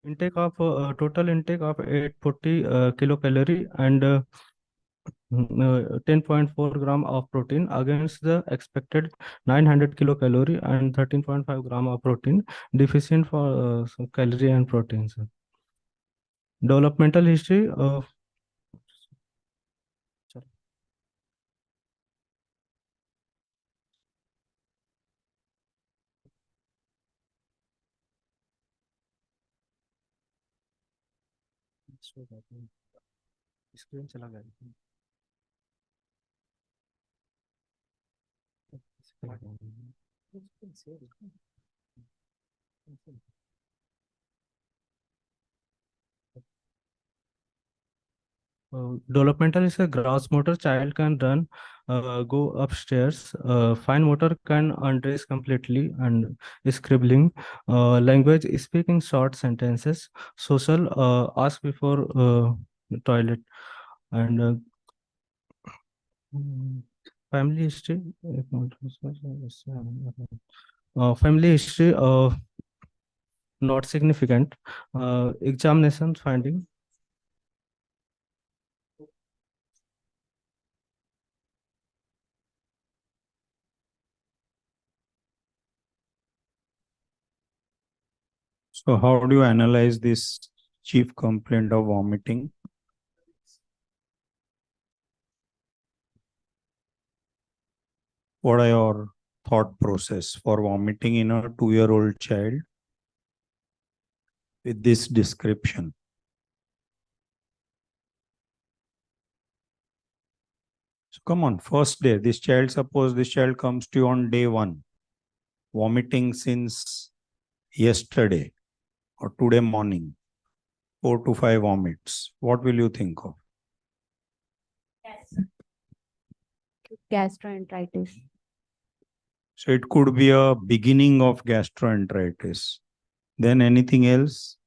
Total intake of 840 kilocalorie and 10.4 gram of protein against the expected 900 kilocalorie and 13.5 gram of protein, deficient for some calorie and proteins. Developmental history of screen चला गया developmental is a gross motor. Child can run, go upstairs. Fine motor can undress completely and scribbling. Language speaking short sentences. Social ask before toilet and family history. Family history not significant. Examination finding. So how do you analyze this chief complaint of vomiting? What are your thought process for vomiting in a 2-year-old child with this description? So come on, first day, suppose this child comes to you on day 1, vomiting since yesterday or today morning, 4 to 5 vomits. What will you think of? Gastroenteritis. So it could be a beginning of gastroenteritis. Then anything else?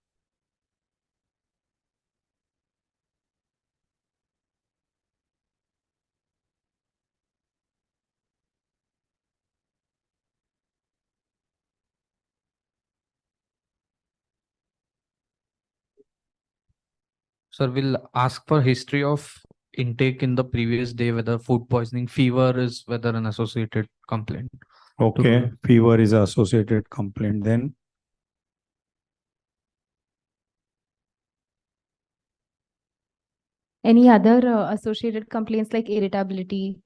Sir, we'll ask for history of intake in the previous day, whether food poisoning, fever is whether an associated complaint. Okay, fever is associated complaint. Then Any other associated complaints like irritability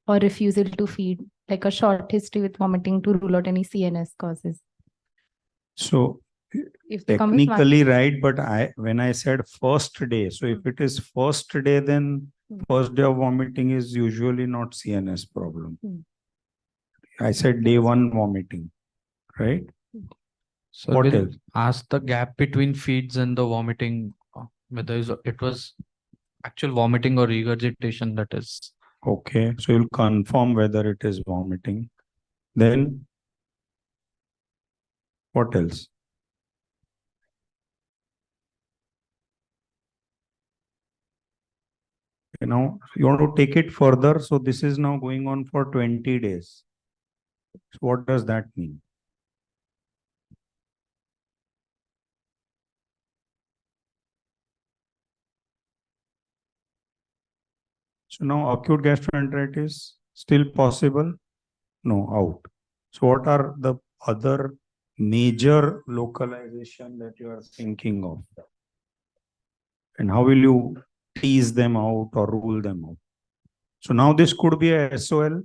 or refusal to feed, like a short history with vomiting to rule out any CNS causes. so If they come with technically right, but when I said first day, so if it is first day, then first day of vomiting is usually not CNS problem. I said day 1 vomiting, right? So What we'll else? ask the gap between feeds and the vomiting, whether it was actual vomiting or regurgitation, that is. Okay, so you'll confirm whether it is vomiting. Then what else? Now you want to take it further. So this is now going on for 20 days. So what does that mean? So now acute gastroenteritis still possible? No, out. So what are the other major localization that you are thinking of? And how will you tease them out or rule them out? So now this could be a SOL,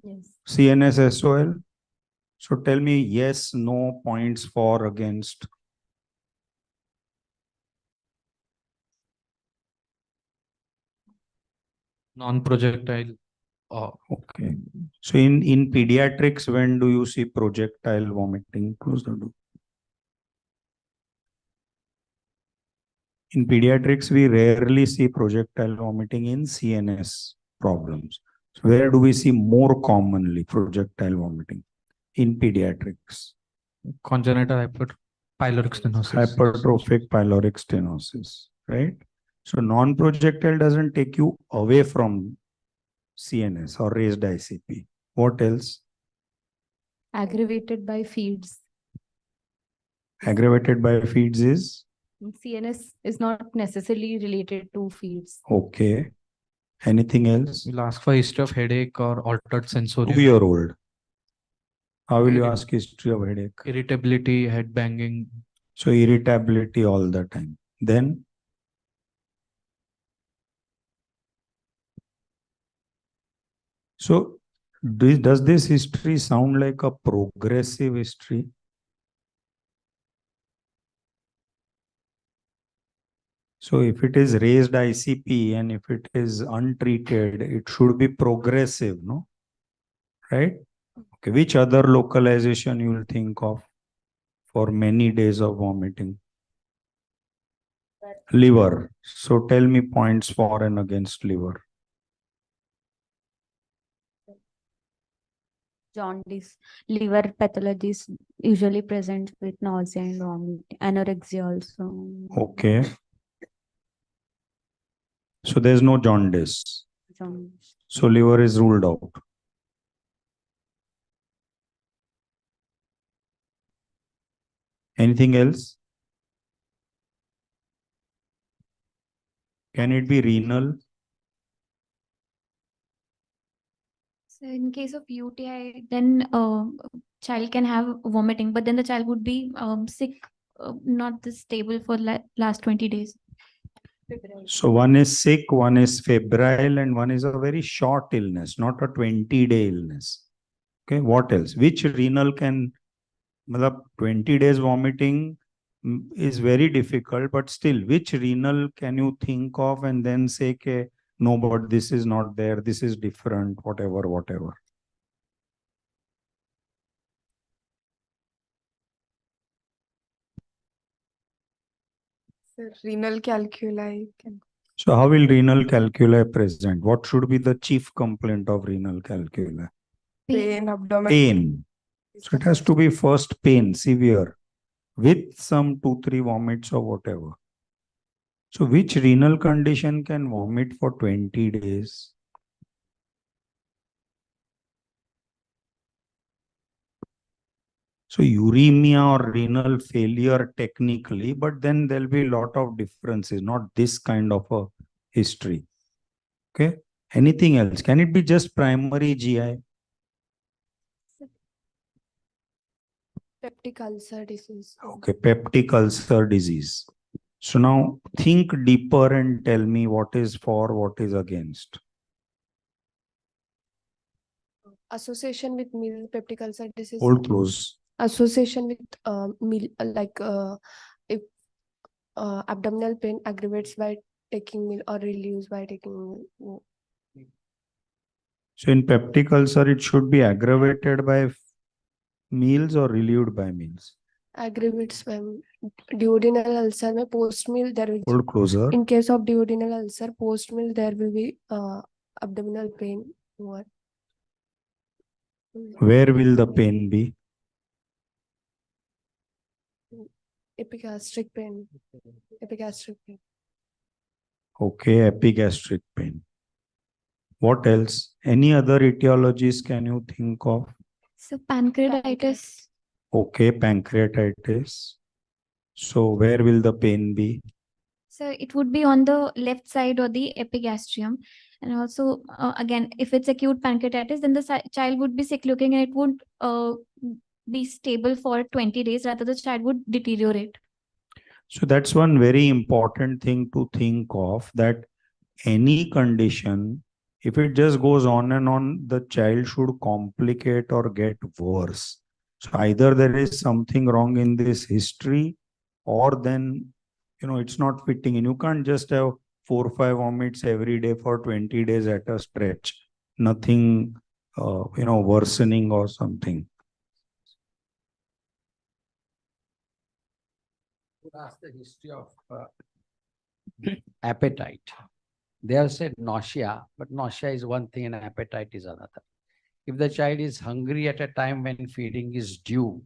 Yes. CNS SOL. So tell me yes, no, points for, against. Non-projectile. Okay. So in pediatrics, when do you see projectile vomiting? Close the door. In pediatrics, we rarely see projectile vomiting in CNS problems. So where do we see more commonly projectile vomiting? In pediatrics. Congenital pyloric stenosis. Hypertrophic pyloric stenosis, right? So non-projectile doesn't take you away from CNS or raised ICP. What else? Aggravated by feeds. Aggravated by feeds is CNS is not necessarily related to feeds. Okay. Anything else? We'll ask for history of headache or altered sensorium, 2-year-old. How will you Irrit- ask history of headache? irritability, head banging. So irritability all the time. Then so does this history sound like a progressive history? So if it is raised ICP and if it is untreated, it should be progressive, no? Right? Okay. Which other localization you will think of for many days of vomiting? Liver. So tell me points for and against liver. Jaundice, liver pathologies usually present with nausea and vomiting, anorexia also. Okay. So there's no jaundice. Jaundice. So liver is ruled out. Anything else? Can it be renal? So in case of UTI, then child can have vomiting, but then the child would be sick, not this stable for last 20 days. So one is sick, one is febrile, and one is a very short illness, not a 20-day illness. Okay, what else? Which renal can, 20 days vomiting is very difficult, but still, which renal can you think of and then say, okay, no, but this is not there, this is different, whatever. Sir, renal calculi can. So how will renal calculi present? What should be the chief complaint of renal calculi? Pain, abdomen. Pain. So it has to be first pain, severe, with some 2-3 vomits or whatever. So which renal condition can vomit for 20 days? So uremia or renal failure technically, but then there'll be a lot of differences, not this kind of a history. Okay. Anything else? Can it be just primary GI? Peptic ulcer disease. Okay, peptic ulcer disease. So now think deeper and tell me what is for, what is against. Association with meal peptic ulcer disease. Hold close. Association with meal if abdominal pain aggravates by taking meal or relieves by taking meal. So in peptic ulcer, it should be aggravated by meals or relieved by meals. Aggravates by duodenal ulcer में post meal there will. Hold closer. In case of duodenal ulcer post meal there will be abdominal pain more. Where will the pain be? Epigastric pain. Epigastric pain. Okay, epigastric pain. What else? Any other etiologies can you think of? So pancreatitis. Okay, pancreatitis. So where will the pain be? So it would be on the left side or the epigastrium. And also, again, if it's acute pancreatitis, then the child would be sick looking and it would be stable for 20 days, rather the child would deteriorate. So that's one very important thing to think of, that any condition, if it just goes on and on, the child should complicate or get worse. So either there is something wrong in this history, or then, it's not fitting in. You can't just have 4 or 5 vomits every day for 20 days at a stretch. Nothing, worsening or something. Ask the history of appetite. They have said nausea, but nausea is one thing and appetite is another. If the child is hungry at a time when feeding is due,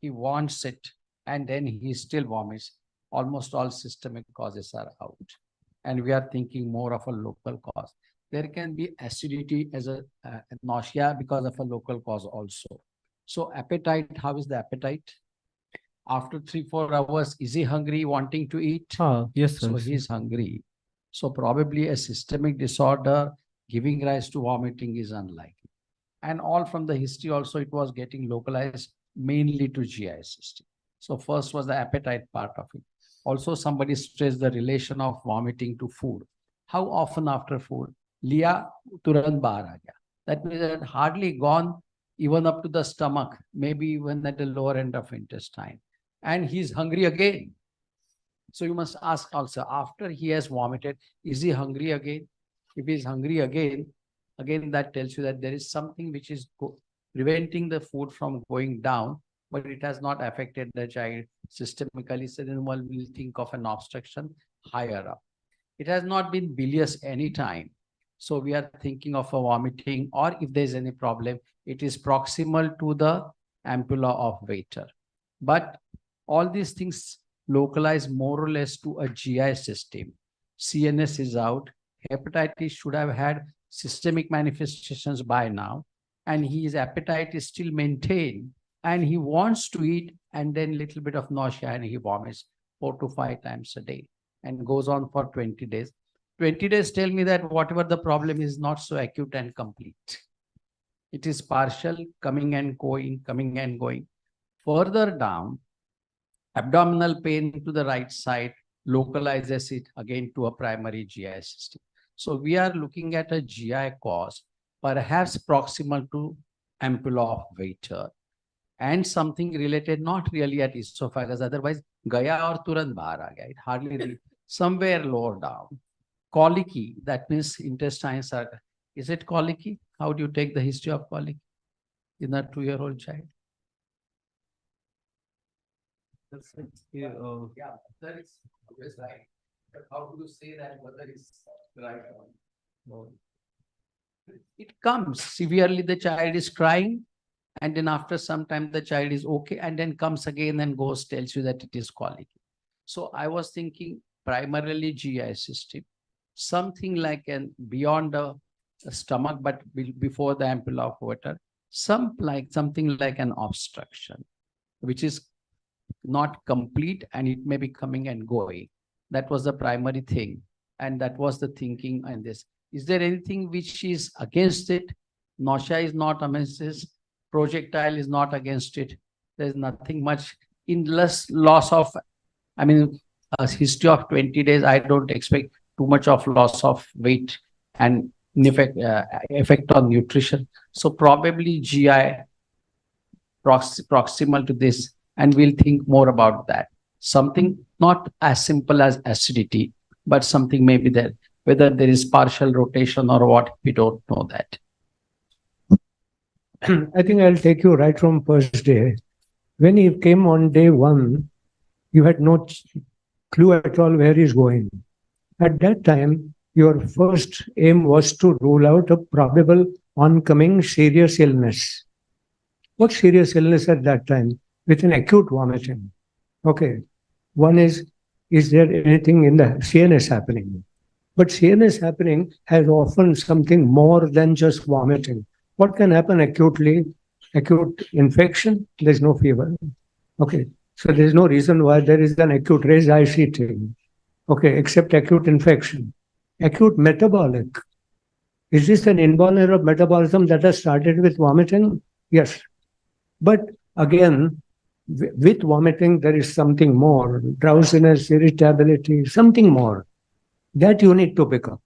he wants it and then he still vomits, almost all systemic causes are out. And we are thinking more of a local cause. There can be acidity as a nausea because of a local cause also. So appetite, how is the appetite? After 3-4 hours, is he hungry, wanting to eat? Yes, sir. So he's hungry. So probably a systemic disorder giving rise to vomiting is unlikely. And all from the history also, it was getting localized mainly to GI system. So first was the appetite part of it. Also, somebody stressed the relation of vomiting to food. How often after food? Liya turant bahar aa gaya. That means it had hardly gone even up to the stomach, maybe even at the lower end of intestine. And he's hungry again. So you must ask also, after he has vomited, is he hungry again? If he's hungry again that tells you that there is something which is preventing the food from going down, but it has not affected the child systemically. So then one will think of an obstruction higher up. It has not been bilious any time. So we are thinking of a vomiting, or if there's any problem, it is proximal to the ampulla of Vater. But all these things localize more or less to a GI system. CNS is out. Hepatitis should have had systemic manifestations by now, and his appetite is still maintained, and he wants to eat, and then little bit of nausea, and he vomits 4 to 5 times a day and goes on for 20 days. 20 days tell me that whatever the problem is not so acute and complete. It is partial, coming and going, coming and going. Further down, abdominal pain to the right side localizes it again to a primary GI system. So we are looking at a GI cause, perhaps proximal to ampulla of Vater, and something related not really at esophagus, otherwise gaya or turant bahar aa gaya. It hardly somewhere lower down. Colicky, that means intestines are, is it colicky? How do you take the history of colicky in a 2-year-old child? Yeah, that is always right. But how do you say that whether it's right or no? It comes severely, the child is crying, and then after some time the child is okay, and then comes again and goes, tells you that it is colicky. So I was thinking primarily GI system, something like an beyond the stomach, but before the ampulla of Vater, something like an obstruction, which is not complete, and it may be coming and going. That was the primary thing, and that was the thinking on this. Is there anything which is against it? Nausea is not against this. Projectile is not against it. There's nothing much in loss of, I mean, a history of 20 days, I don't expect too much of loss of weight and effect on nutrition. So probably GI proximal to this, and we'll think more about that. Something not as simple as acidity, but something maybe there, whether there is partial rotation or what, we don't know that. I think I'll take you right from first day. When he came on day 1, you had no clue at all where he's going. At that time, your first aim was to rule out a probable oncoming serious illness. What serious illness at that time? With an acute vomiting. Okay. One is there anything in the CNS happening? But CNS happening has often something more than just vomiting. What can happen acutely? Acute infection, there's no fever. Okay. So there's no reason why there is an acute raised ICT. Okay, except acute infection. Acute metabolic. Is this an inborn error of metabolism that has started with vomiting? Yes. But again, with vomiting, there is something more. Drowsiness, irritability, something more. That you need to pick up.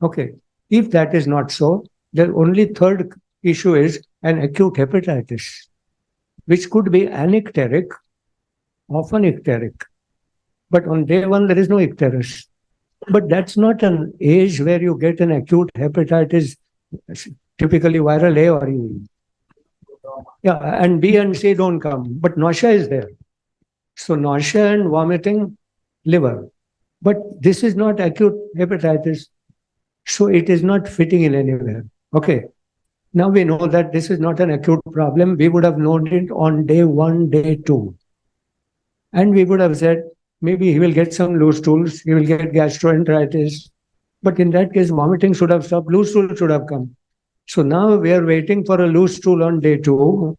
Okay. If that is not so, the only third issue is an acute hepatitis, which could be anicteric, often icteric. But on day 1, there is no icterus. But that's not an age where you get an acute hepatitis, typically viral A or E. Yeah, and B and C don't come, but nausea is there. So nausea and vomiting, liver. But this is not acute hepatitis, so it is not fitting in anywhere. Okay. Now we know that this is not an acute problem. We would have known it on day 1, day 2. And we would have said, maybe he will get some loose stools, he will get gastroenteritis. But in that case, vomiting should have stopped, loose stool should have come. So now we are waiting for a loose stool on day 2.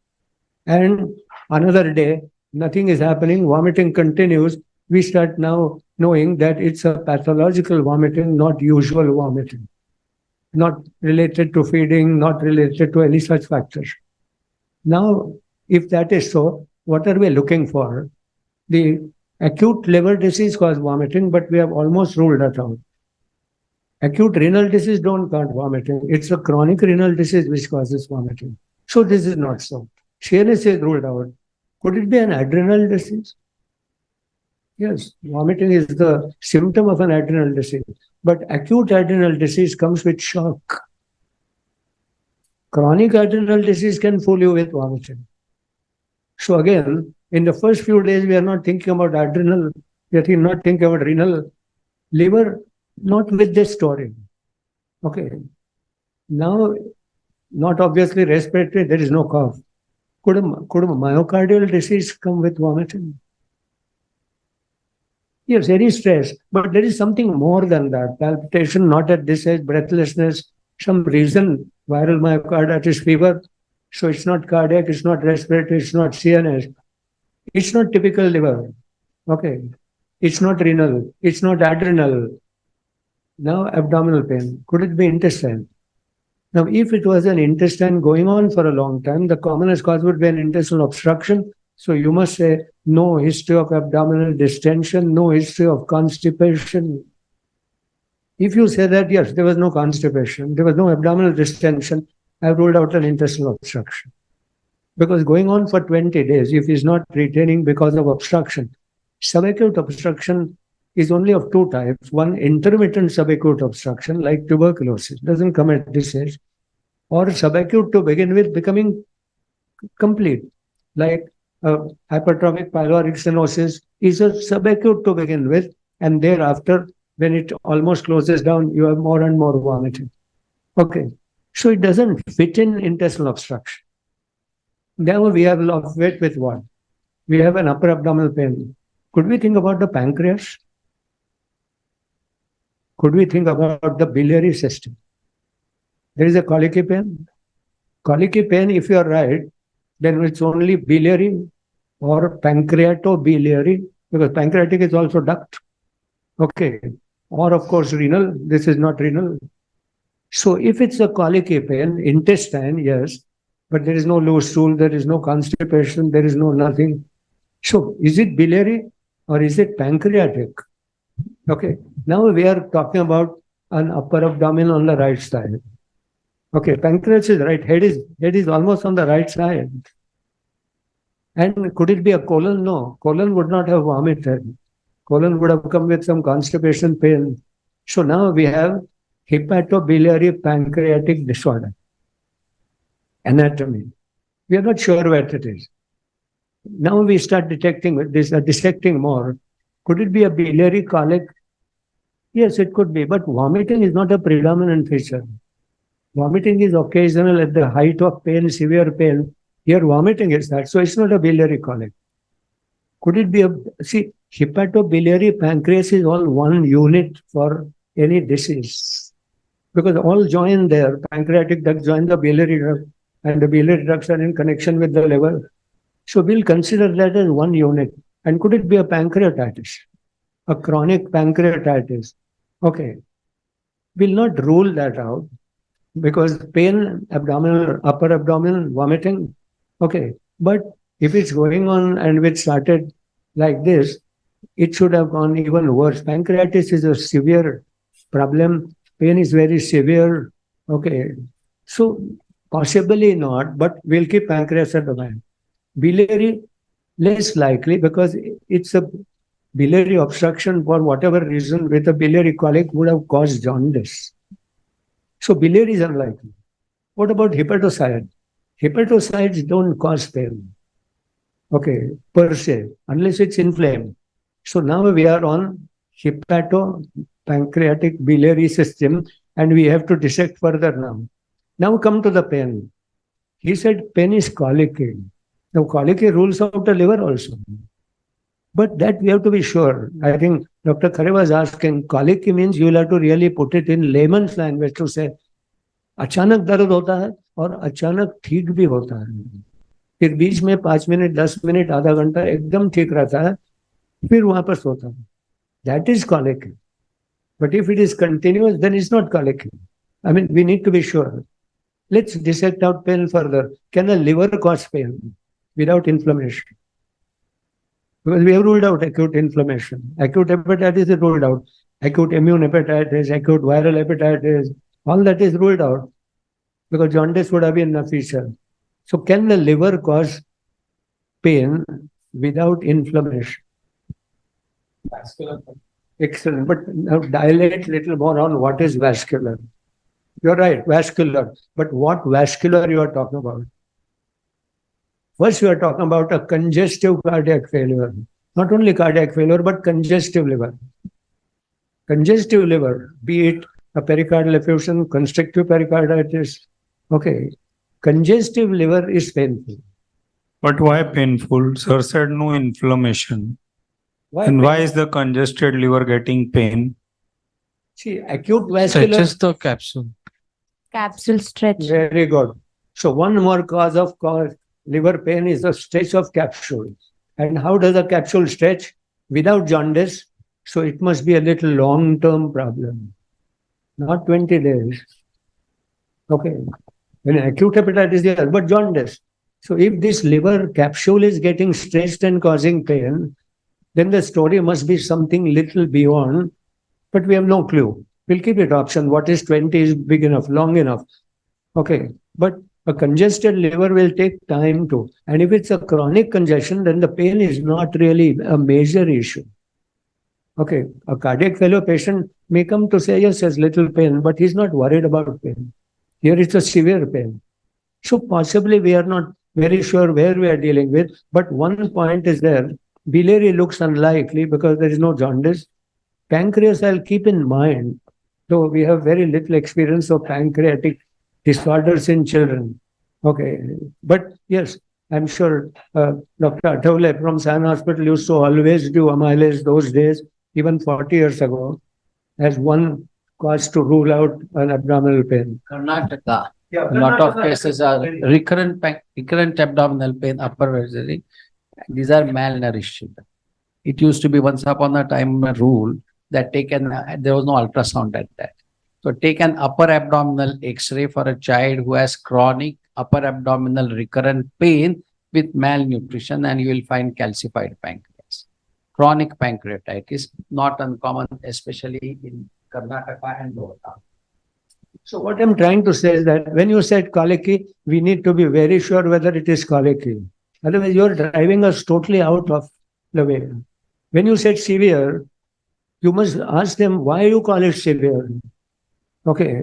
And another day, nothing is happening, vomiting continues, we start now knowing that it's a pathological vomiting, not usual vomiting, not related to feeding, not related to any such factors. Now, if that is so, what are we looking for? The acute liver disease causes vomiting, but we have almost ruled that out. Acute renal disease don't cause vomiting. It's a chronic renal disease which causes vomiting. So this is not so. CNS is ruled out. Could it be an adrenal disease? Yes, vomiting is the symptom of an adrenal disease. But acute adrenal disease comes with shock. Chronic adrenal disease can fool you with vomiting. So again, in the first few days, we are not thinking about adrenal, we are not thinking about renal, liver, not with this story. Okay. Now, not obviously respiratory, there is no cough. Could a myocardial disease come with vomiting? Yes, any stress, but there is something more than that. Palpitation, not at this age, breathlessness, some reason, viral myocarditis fever. So it's not cardiac, it's not respiratory, it's not CNS. It's not typical liver. Okay. It's not renal, it's not adrenal. Now abdominal pain. Could it be intestine? Now, if it was an intestine going on for a long time, the commonest cause would be an intestinal obstruction. So you must say no history of abdominal distension, no history of constipation. If you say that, yes, there was no constipation, there was no abdominal distension, I've ruled out an intestinal obstruction. Because going on for 20 days, if he's not retaining because of obstruction, subacute obstruction is only of two types. One, intermittent subacute obstruction, like tuberculosis, doesn't come at this age, or subacute to begin with, becoming complete, like hypertrophic pyloric stenosis is a subacute to begin with, and thereafter, when it almost closes down, you have more and more vomiting. Okay, so it doesn't fit in intestinal obstruction. Now we have lost weight with what? We have an upper abdominal pain. Could we think about the pancreas? Could we think about the biliary system? There is a colicky pain. Colicky pain, if you are right, then it's only biliary or pancreatobiliary, because pancreatic is also duct. Okay. Or of course renal. This is not renal. So if it's a colicky pain, intestine, yes, but there is no loose stool, there is no constipation, there is no nothing. So is it biliary or is it pancreatic? Okay. Now we are talking about an upper abdomen on the right side. Okay, pancreas is right, head is almost on the right side. And could it be a colon? No, colon would not have vomited. Colon would have come with some constipation pain. So now we have hepatobiliary pancreatic disorder. Anatomy. We are not sure what it is. Now we start dissecting more. Could it be a biliary colic? Yes, it could be, but vomiting is not a predominant feature. Vomiting is occasional at the height of pain, severe pain. Here vomiting is that, so it's not a biliary colic. Could it be hepatobiliary pancreas is all one unit for any disease. Because all join there, pancreatic duct join the biliary duct, and the biliary ducts are in connection with the liver. So we'll consider that as one unit. And could it be a pancreatitis? A chronic pancreatitis? Okay. We'll not rule that out because pain, abdominal, upper abdominal, vomiting. Okay. But if it's going on and it started like this, it should have gone even worse. Pancreatitis is a severe problem. Pain is very severe. Okay. So possibly not, but we'll keep pancreas at the mind. Biliary, less likely because it's a biliary obstruction for whatever reason with a biliary colic would have caused jaundice. So biliary is unlikely. What about hepatocyte? Hepatocytes don't cause pain. Okay, per se, unless it's inflamed. So now we are on hepatopancreatic biliary system and we have to dissect further now. Now come to the pain. He said pain is colicky. Now colicky rules out the liver also. But that we have to be sure. I think Dr. Khare was asking, colicky means you will have to really put it in layman's language to say, अचानक दर्द होता है और अचानक ठीक भी होता है. फिर बीच में 5 मिनट 10 मिनट आधा घंटा एकदम ठीक रहता है, फिर वापस होता है. That is colic. But if it is continuous, then it's not colic. I mean, we need to be sure. Let's dissect out pain further. Can a liver cause pain without inflammation? Because we have ruled out acute inflammation. Acute hepatitis is ruled out. Acute immune hepatitis, acute viral hepatitis, all that is ruled out because jaundice would have been a feature. So can the liver cause pain without inflammation? Vascular. Excellent. But now dilate little more on what is vascular. You're right, vascular. But what vascular you are talking about? First, you are talking about a congestive cardiac failure. Not only cardiac failure, but congestive liver. Congestive liver, be it a pericardial effusion, constrictive pericarditis. Okay. Congestive liver is painful. But why painful? Sir said no inflammation. And why is the congested liver getting pain? See, acute vascular. Stretches the capsule. Capsule stretch. Very good. So one more cause of liver pain is the stretch of capsule. And how does a capsule stretch? Without jaundice. So it must be a little long-term problem. Not 20 days. Okay. When acute hepatitis, yes, but jaundice. So if this liver capsule is getting stretched and causing pain, then the story must be something little beyond, but we have no clue. We'll keep it option. What is 20 is big enough, long enough. Okay. But a congested liver will take time to. And if it's a chronic congestion, then the pain is not really a major issue. Okay. A cardiac failure patient may come to say, yes, there's little pain, but he's not worried about pain. Here it's a severe pain. So possibly we are not very sure where we are dealing with. But one point is there. Biliary looks unlikely because there is no jaundice. Pancreas I'll keep in mind, though we have very little experience of pancreatic disorders in children. Okay. But yes, I'm sure Dr. Athavale from San Hospital used to always do amylase those days, even 40 years ago, as one cause to rule out an abdominal pain. Karnataka, a lot of cases are recurrent abdominal pain, upper vascular. These are malnourished children. It used to be once upon a time a rule that there was no ultrasound at that. So take an upper abdominal X-ray for a child who has chronic upper abdominal recurrent pain with malnutrition and you will find calcified pancreas. Chronic pancreatitis, not uncommon, especially in Karnataka and Odisha. So what I'm trying to say is that when you said colicky, we need to be very sure whether it is colicky. Otherwise, you're driving us totally out of the way. When you said severe, you must ask them why you call it severe. Okay.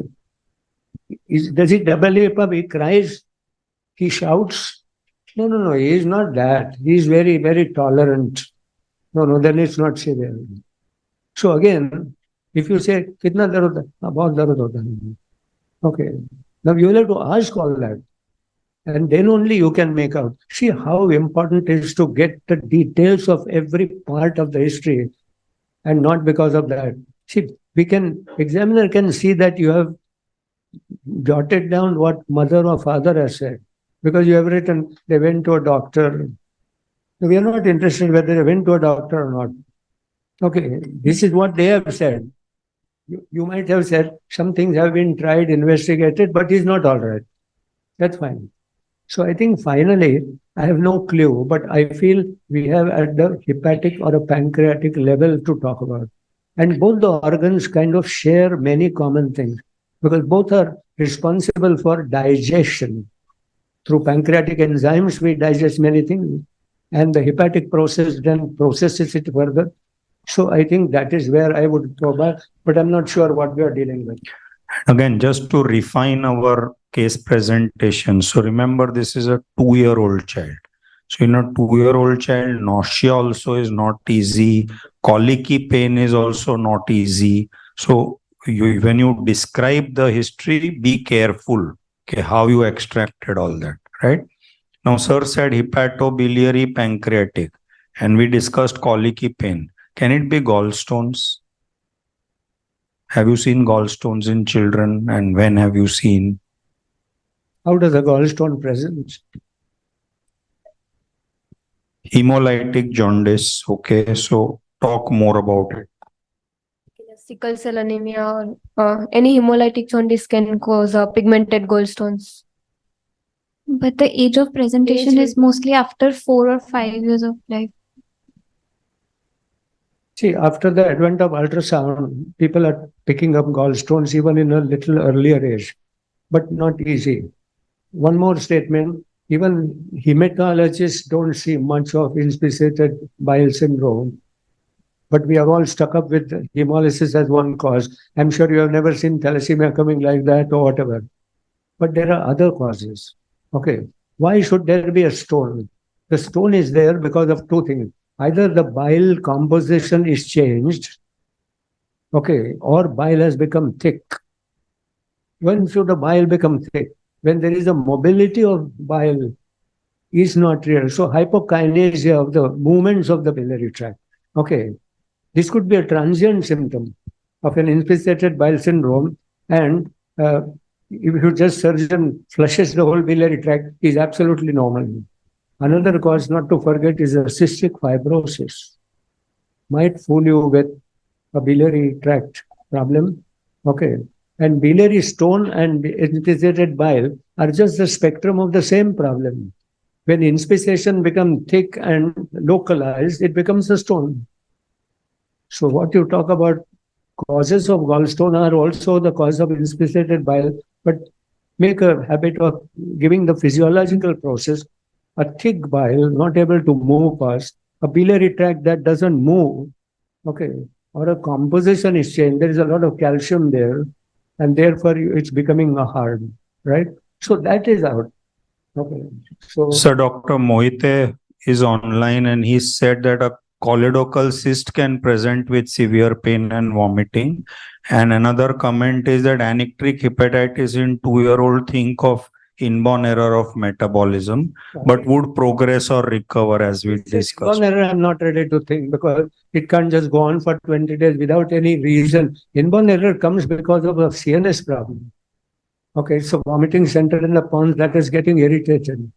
Does he double lip up? He cries? He shouts? No. He is not that. He is very, very tolerant. No, then it's not severe. So again, if you say, kitna darud hai? Bahut darud hota hai. Okay. Now you will have to ask all that. And then only you can make out. See how important it is to get the details of every part of the history and not because of that. See, examiner can see that you have jotted down what mother or father has said because you have written they went to a doctor. We are not interested whether they went to a doctor or not. Okay, this is what they have said. You might have said some things have been tried, investigated, but he's not all right. That's fine. So I think finally, I have no clue, but I feel we have at the hepatic or a pancreatic level to talk about. And both the organs kind of share many common things because both are responsible for digestion. Through pancreatic enzymes, we digest many things and the hepatic process then processes it further. So I think that is where I would go back, but I'm not sure what we are dealing with. Again, just to refine our case presentation. So remember, this is a 2-year-old child. So in a 2-year-old child, nausea also is not easy. Colicky pain is also not easy. So when you describe the history, be careful how you extracted all that, right? Now, sir said hepatobiliary pancreatic, and we discussed colicky pain. Can it be gallstones? Have you seen gallstones in children, and when have you seen? How does a gallstone present? Hemolytic jaundice. Okay, so talk more about it. Sickle cell anemia or any hemolytic jaundice can cause pigmented gallstones. But the age of presentation is will- mostly after 4 or 5 years of life. See, after the advent of ultrasound, people are picking up gallstones even in a little earlier age, but not easy. One more statement, even hematologists don't see much of inspissated bile syndrome, but we are all stuck up with hemolysis as one cause. I'm sure you have never seen thalassemia coming like that or whatever. But there are other causes. Okay. Why should there be a stone? The stone is there because of two things. Either the bile composition is changed, okay, or bile has become thick. When should the bile become thick? When there is a mobility of bile is not real. So hypokinesia of the movements of the biliary tract. Okay. This could be a transient symptom of an inspissated bile syndrome, and if you just surgeon flushes the whole biliary tract, is absolutely normal. Another cause not to forget is a cystic fibrosis. Might fool you with a biliary tract problem. Okay. And biliary stone and inspissated bile are just the spectrum of the same problem. When inspissation becomes thick and localized, it becomes a stone. So what you talk about causes of gallstone are also the cause of inspissated bile, but make a habit of giving the physiological process. A thick bile not able to move past, a biliary tract that doesn't move, okay, or a composition is changed. There is a lot of calcium there, and therefore it's becoming a hard, right? So that is out. Okay. So Dr. Mohite is online and he said that a choledochal cyst can present with severe pain and vomiting. And another comment is that anictic hepatitis in 2-year-old think of inborn error of metabolism, but would progress or recover as we discussed. Inborn error, I'm not ready to think because it can't just go on for 20 days without any reason. Inborn error comes because of a CNS problem. Okay, so vomiting center in the pons that is getting irritated.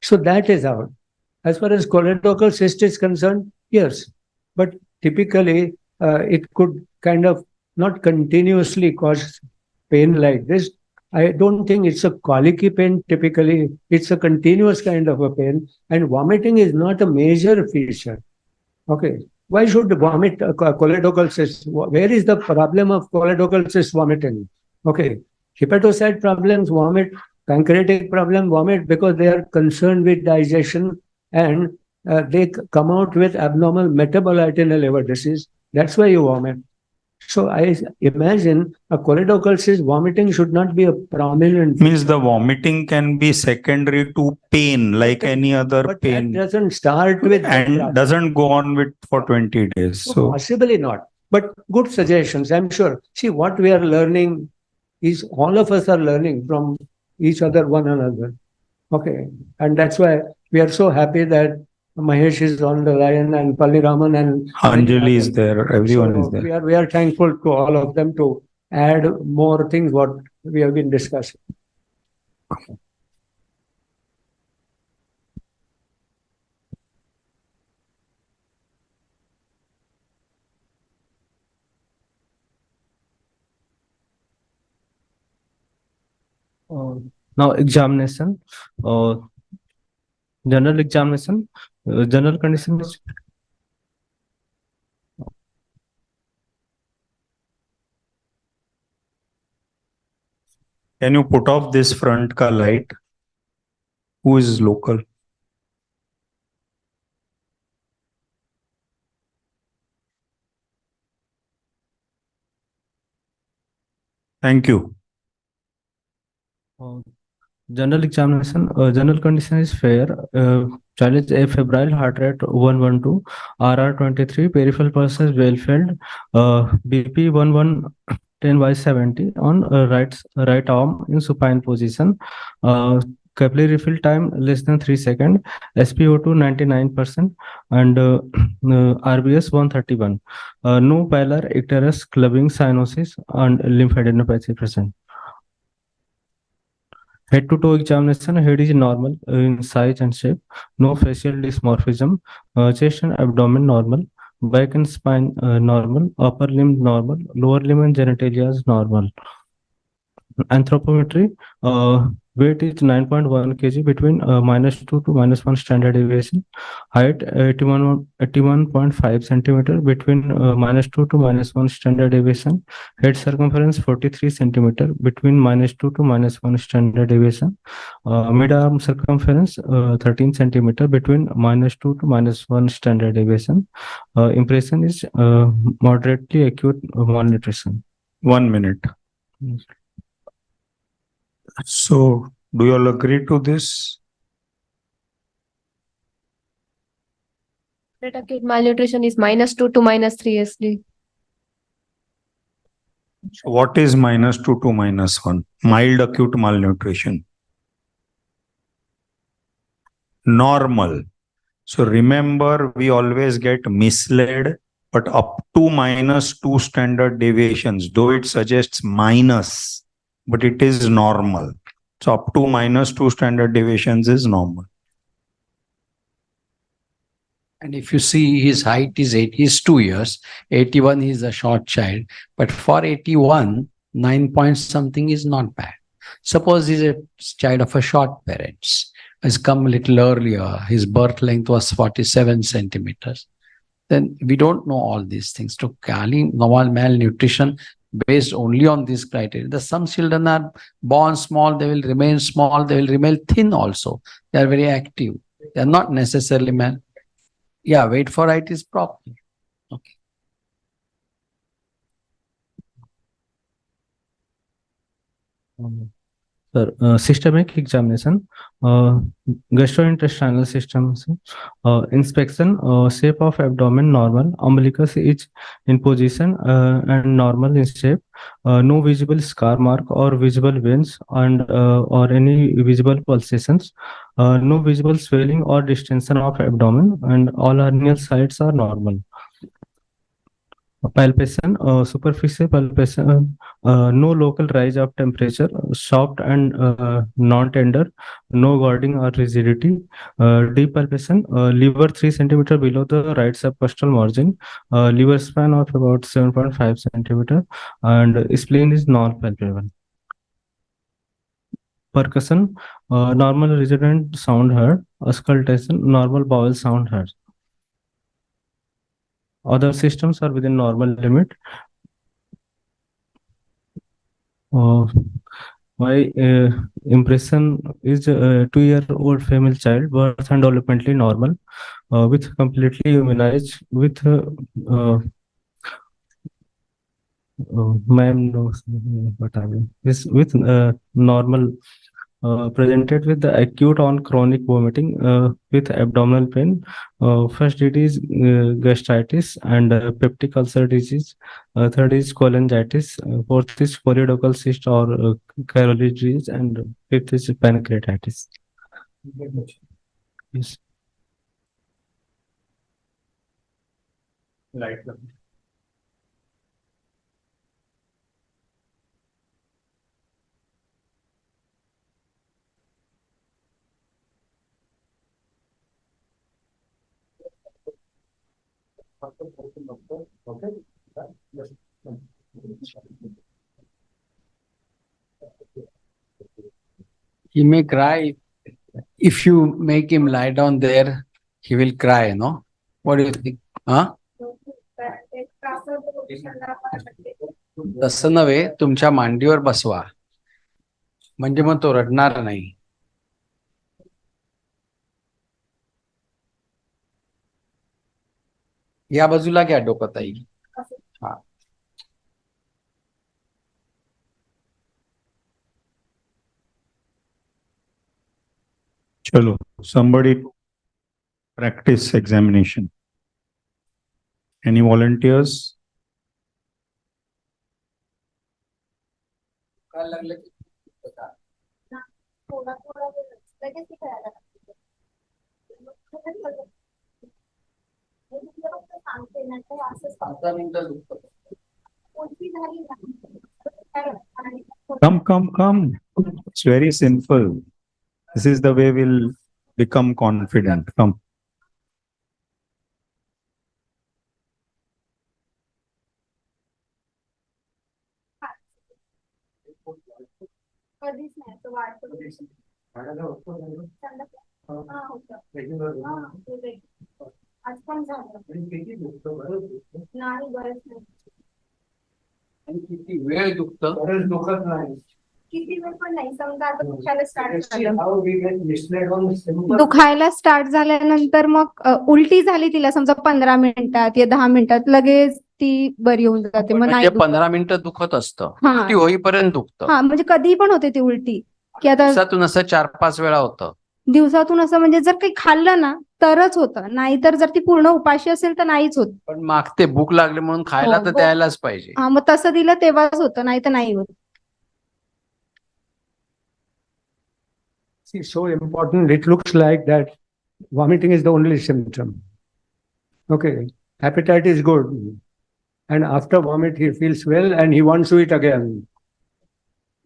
So that is out. As far as choledochal cyst is concerned, yes. But typically, it could kind of not continuously cause pain like this. I don't think it's a colicky pain typically. It's a continuous kind of a pain. And vomiting is not a major feature. Okay. Why should vomit a choledochal cyst? Where is the problem of choledochal cyst vomiting? Okay. Hepatocyte problems vomit, pancreatic problem vomit because they are concerned with digestion and they come out with abnormal metabolite in a liver disease. That's why you vomit. So I imagine a choledochal cyst vomiting should not be a prominent. Means the vomiting can be secondary to pain like any other but pain. That doesn't start with And doesn't go on with for 20 days. So possibly not. But good suggestions, I'm sure. See, what we are learning is all of us are learning from each other, one another. Okay. And that's why we are so happy that Mahesh is on the line and Palliraman and Anjali is there, everyone is there. We are thankful to all of them to add more things what we have been discussing. Now examination, general examination, general condition is Can you put off this front ka light? Who is local? Thank you. general examination. General condition is fair. Child is a febrile, heart rate 112, RR 23, peripheral pulse is well filled, BP 1110/70 on right arm in supine position. Capillary refill time less than 3 seconds, SpO2 99%, and RBS 131. No pilar, icterus, clubbing, cyanosis, and lymphadenopathy present. Head to toe examination, head is normal in size and shape, no facial dysmorphism, chest and abdomen normal, back and spine normal, upper limb normal, lower limb and genitalia is normal. Anthropometry, weight is 9.1 kg between -2 to -1 standard deviation. Height 81.5 centimeter between -2 to -1 standard deviation. Head circumference 43 centimeter between -2 to -1 standard deviation. Mid-arm circumference 13 centimeter between -2 to -1 standard deviation. Impression is moderately acute malnutrition. 1 minute. So do you all agree to this? Acute malnutrition is -2 to -3 SD. What is -2 to -1? Mild acute malnutrition. Normal. So remember, we always get misled, but up to -2 standard deviations, though it suggests minus, but it is normal. So up to -2 standard deviations is normal. And if you see his height is 80, is 2 years, 81 is a short child, but for 81, 9 point something is not bad. Suppose he's a child of a short parents, has come a little earlier, his birth length was 47 centimeters. Then we don't know all these things. To calling normal malnutrition based only on this criteria. The some children are born small, they will remain small, they will remain thin also. They are very active. They are not necessarily mal. Yeah, wait for it is proper. Okay. Sir, systemic examination, gastrointestinal systems, inspection, shape of abdomen normal, umbilicus is in position and normal in shape, no visible scar mark or visible veins and or any visible pulsations, no visible swelling or distension of abdomen, and all hernial sites are normal. Palpation, superficial palpation, no local rise of temperature, soft and non-tender, no guarding or rigidity. Deep palpation, liver 3 centimeter below the right subcostal margin, liver span of about 7.5 centimeter, and spleen is non-palpable. Percussion, normal resonant sound heard. Auscultation, normal bowel sound heard. Other systems are within normal limit. My impression is a 2-year-old female child, birth and developmentally normal, with completely immunized, with ma'am knows what I mean. Is with normal, presented with the acute on chronic vomiting with abdominal pain. First it is gastritis and peptic ulcer disease. Third is cholangitis. Fourth is choledochal cyst or Caroli disease, and fifth is pancreatitis. Yes. He may cry. If you make him lie down there, he will cry, no? What do you think? Huh? तसं नव्हे, तुमच्या मांडीवर बसवा, म्हणजे मग तो रडणार नाही. या बाजूला घ्या डोकं ताई. हा. Chalo, somebody practice examination. Any volunteers? Come. It's very simple. This is the way we'll become confident. Come. वेळ दुखतं बरंच दुखत नाही. किती वेळ पण नाही समजा आता दुखायला स्टार्ट See झालं how we get misled on simple. दुखायला स्टार्ट झाल्यानंतर मग उलटी झाली तिला समजा 15 मिनिटात या 10 मिनिटात लगेच ती बरी होऊन जाते. मग नाही म्हणजे दुखत. 15 मिनिटं दुखत असतं हा. उलटी होईपर्यंत दुखतं हा म्हणजे कधी पण होते ती उलटी की आता दिवसातून असं 4-5 वेळा होतं दिवसातून असं म्हणजे जर काही खाल्लं ना तरच होतं, नाहीतर जर ती पूर्ण उपाशी असेल तर नाहीच होत. पण मागते भूक लागली म्हणून खायला हो, तर हो. द्यायलाच पाहिजे हा मग तसं दिलं तेव्हाच होतं, नाही तर नाही होत. See, so important. It looks like that vomiting is the only symptom. Okay, appetite is good. And after vomit, he feels well and he wants to eat again.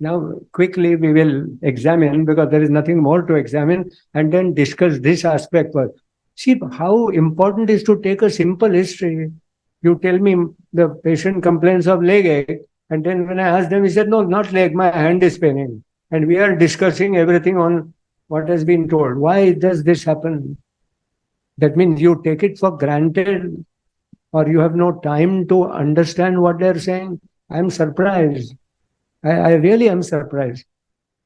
Now, quickly we will examine because there is nothing more to examine and then discuss this aspect first. See how important is to take a simple history. You tell me the patient complains of leg ache, and then when I asked them, he said, no, not leg, my hand is paining. And we are discussing everything on what has been told. Why does this happen? That means you take it for granted or you have no time to understand what they're saying. I'm surprised. I really am surprised.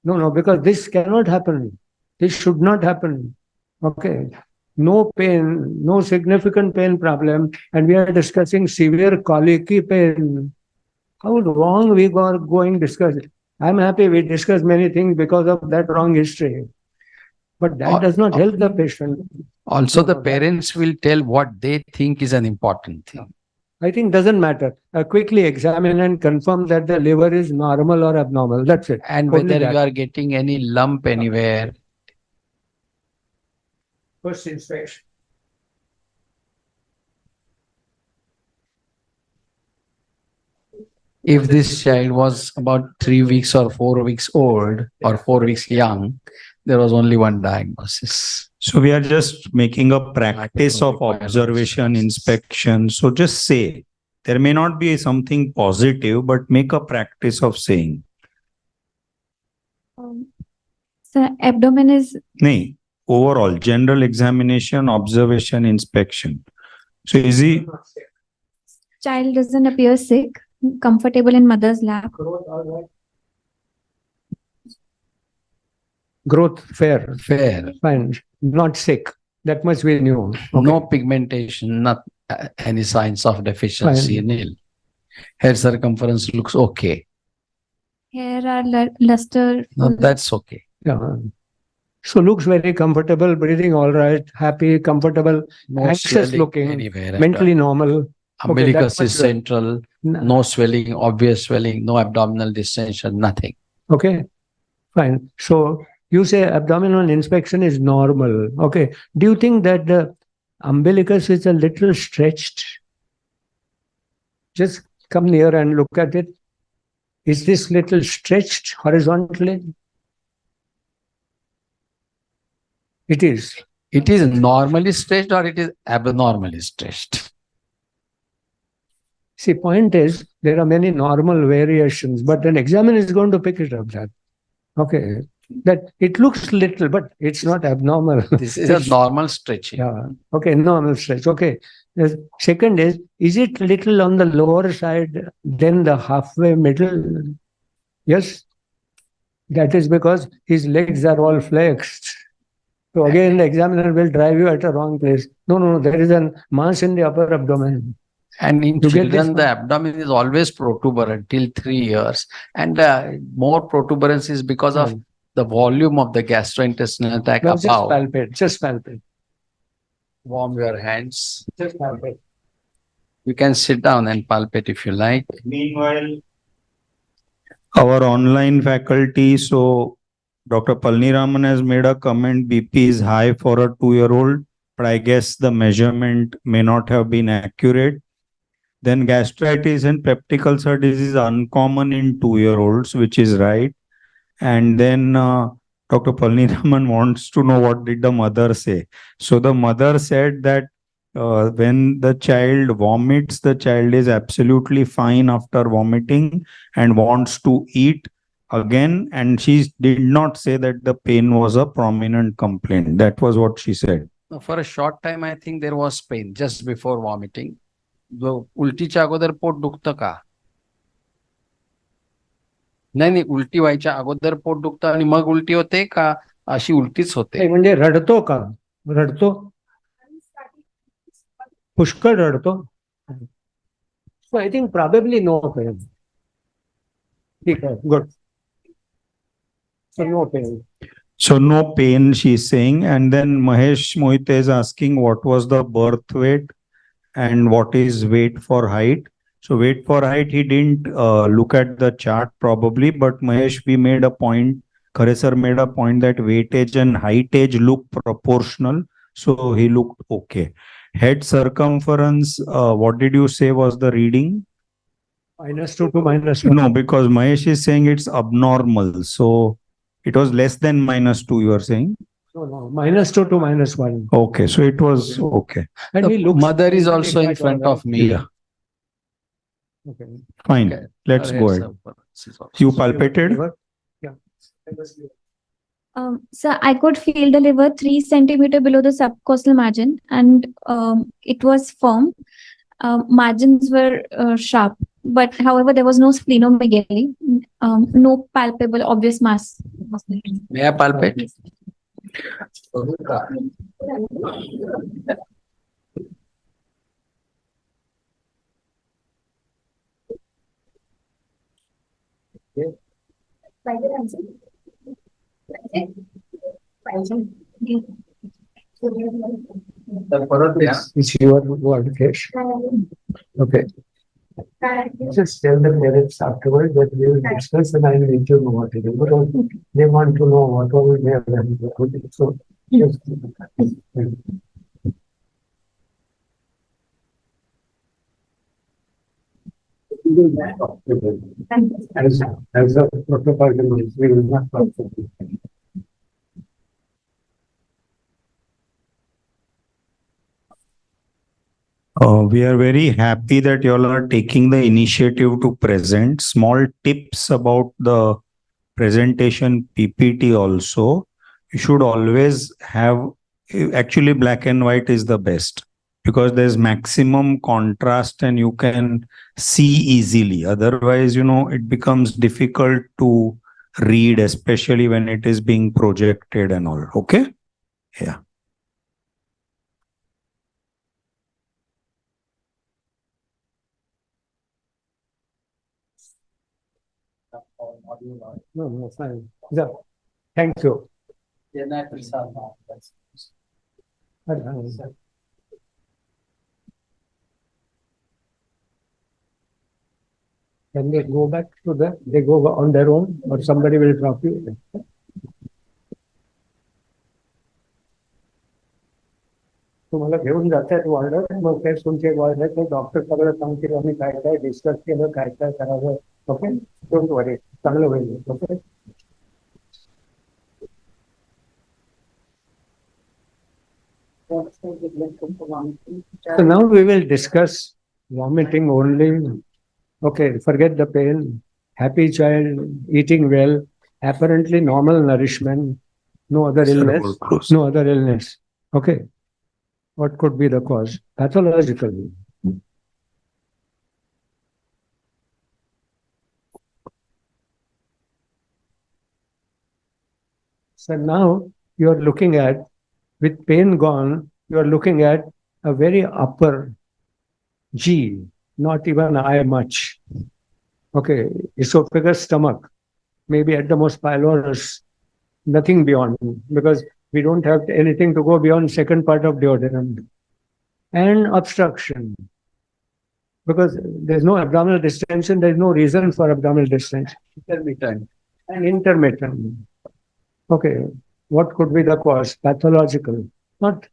No, because this cannot happen. This should not happen. Okay. No pain, no significant pain problem, and we are discussing severe colicky pain. How wrong we are going discuss it. I'm happy we discussed many things because of that wrong history. But that does not help the patient. also the No, that- parents will tell what they think is an important thing I think doesn't matter. Quickly examine and confirm that the liver is normal or abnormal. That's it. and Only whether that. you are getting any lump anywhere First inspection. if this child was about 3 weeks or 4 weeks old or 4 weeks young, there was only one diagnosis. So we are just making a practice of observation, inspection. So just say, there may not be something positive, but make a practice of saying. So abdomen is Nahi, overall, general examination, observation, inspection. So is he, child doesn't appear sick, comfortable in mother's lap. Growth fair, Fair. fine, not sick. That much we knew. Okay. No pigmentation, not any signs of deficiency, nil. Hair circumference looks okay. Hair are luster. No, that's okay. Yeah. So looks very comfortable, breathing all right, happy, comfortable, No anxious swelling looking, anywhere. at mentally all. normal. Umbilicus that is much well. central, No. no swelling, obvious swelling, no abdominal distension, nothing. Okay, fine. So you say abdominal inspection is normal. Okay. Do you think that the umbilicus is a little stretched? Just come near and look at it. Is this little stretched horizontally? It is. It is normally stretched or it is abnormally stretched. See, point is, there are many normal variations, but an examiner is going to pick it up that. Okay. That it looks little, but it's not abnormal. This is a normal stretching. Yeah. Okay, normal stretch. Okay. The second is it little on the lower side than the halfway middle? Yes. That is because his legs are all flexed. So again, the examiner will drive you at a wrong place. No, there is a mass in the upper abdomen. And in You get this children, the abdomen is always protuberant till 3 years. And more protuberance is because of the volume of the gastrointestinal tract No, just above. palpate, just palpate, Warm your hands. just palpate. You can sit down and palpate if you like. meanwhile, our online faculty, so Dr. Palniraman has made a comment, BP is high for a 2-year-old, but I guess the measurement may not have been accurate. Then gastritis and peptic ulcer disease is uncommon in 2-year-olds, which is right. And then Dr. Palniraman wants to know what did the mother say. So the mother said that when the child vomits, the child is absolutely fine after vomiting and wants to eat again. And she did not say that the pain was a prominent complaint. That was what she said. For a short time, I think there was pain just before vomiting. उलटीच्या अगोदर pot दुखतं का? नाही, उलटी व्हायच्या अगोदर pot दुखतं आणि मग उलटी होते का अशी उलटीच होते? म्हणजे रडतो का? रडतो? पुष्कळ रडतो? So I think probably no pain. ठीक है, good. So no pain. So no pain, she's saying. And then Mahesh Mohite is asking what was the birth weight and what is weight for height. So weight for height, he didn't look at the chart probably, but Mahesh, we made a point, Khare sir made a point that weightage and heightage look proportional. So he looked okay. Head circumference, what did you say was the reading? -2 to -1. No, because Mahesh is saying it's abnormal. So it was less than -2, you are saying? No, -2 to -1. Okay, so it was okay. And The he looks mother is also in front of me. Yeah. Okay. Fine, Okay. let's Her go head ahead. circumference is also- You palpated? Yeah. So I could feel the liver 3 centimeter below the subcostal margin, and it was firm. Margins were sharp, but however, there was no splenomegaly, no palpable obvious mass. May I palpate? It's your word, Kesh. Okay. Just tell the parents afterwards that we will discuss and I will let you know what to do. Because they want to know what all they have done. So, just. As a protocol, we will not talk to you. We are very happy that you all are taking the initiative to present. Small tips about the presentation PPT also. You should always have, actually black and white is the best because there's maximum contrast and you can see easily. Otherwise, it becomes difficult to read, especially when it is being projected and all. Okay? Yeah. No, fine. Yeah. Thank you. Can they go back to they go on their own or somebody will drop you? तुम्हाला घेऊन जातात वार्डर मग ते तुमचे वार्डर ते doctor सगळं सांगतील आम्ही काय काय डिस्कस केलं काय काय करावं ओके डोंट वरी चांगलं होईल okay So now we will discuss vomiting only. Okay, forget the pain. Happy child, eating well, apparently normal nourishment, no other illness, no other illness. Okay. What could be the cause? Pathological. So now you are looking at, with pain gone, you are looking at a very upper G, not even I much. Okay, esophagus, stomach, maybe at the most pylorus, nothing beyond, because we don't have anything to go beyond second part of duodenum. And obstruction, because there's no abdominal distension, there's no reason for abdominal distension. Intermittent. And intermittent. Okay, what could be the cause? Pathological, not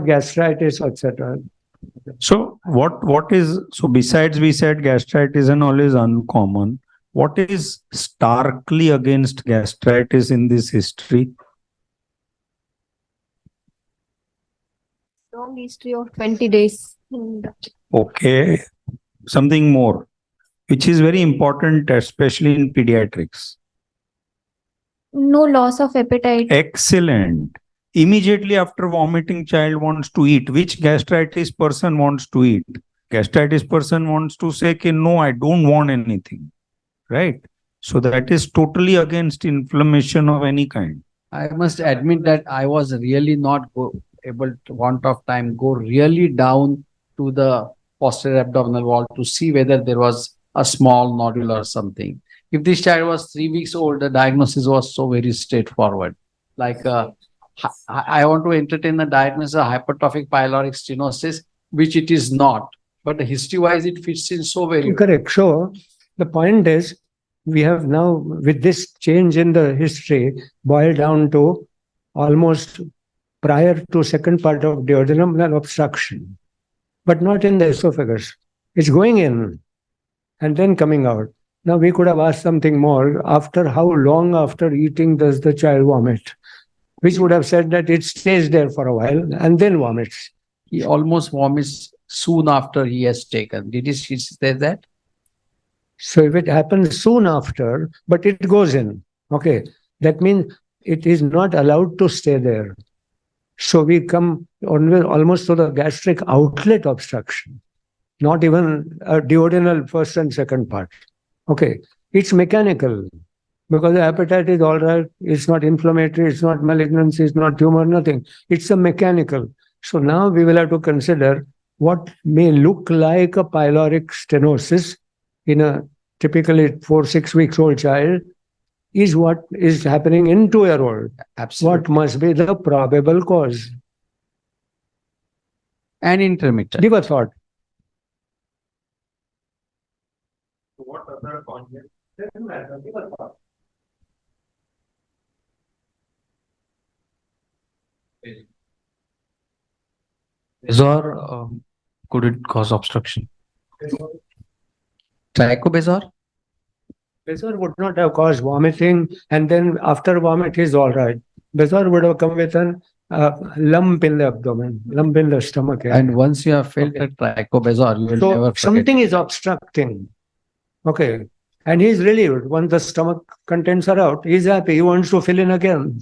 gastritis, etc. So what is, so besides we said gastritis and all is uncommon, what is starkly against gastritis in this history? Long history of 20 days. Okay, something more, which is very important, especially in pediatrics. No loss of appetite. Excellent. Immediately after vomiting, child wants to eat. Which gastritis person wants to eat? Gastritis person wants to say, "Ki, no, I don't want anything." Right? So that is totally against inflammation of any kind. I must admit that I was really not able to, want of time, go really down to the posterior abdominal wall to see whether there was a small nodule or something. If this child was 3 weeks old, the diagnosis was so very straightforward. Like I want to entertain the diagnosis of hypertrophic pyloric stenosis, which it is not. But history-wise, it fits in so very well. Correct. So the point is, we have now, with this change in the history, boiled down to almost prior to second part of duodenal obstruction, but not in the esophagus. It's going in and then coming out. Now we could have asked something more. After how long after eating does the child vomit? Which would have said that it stays there for a while and then vomits. He almost vomits soon after he has taken. Did he say that? So if it happens soon after, but it goes in, okay, that means it is not allowed to stay there. So we come almost to the gastric outlet obstruction, not even a duodenal first and second part. Okay, it's mechanical because the appetite is all right. It's not inflammatory. It's not malignancy. It's not tumor, nothing. It's a mechanical. So now we will have to consider what may look like a pyloric stenosis in a typically 4-6 weeks old child is what is happening in 2-year-old. Absolutely. What must be the probable cause? And intermittent. Give a thought. What other conjecture? Bezor, could it cause obstruction? Trichobezor? Bezor would not have caused vomiting, and then after vomit he's all right. Bezor would have come with an lump in the abdomen, lump in the stomach. And once you have felt a trichobezor, you will So never forget. something is obstructing. Okay. And he's relieved. Once the stomach contents are out, he's happy. He wants to fill in again.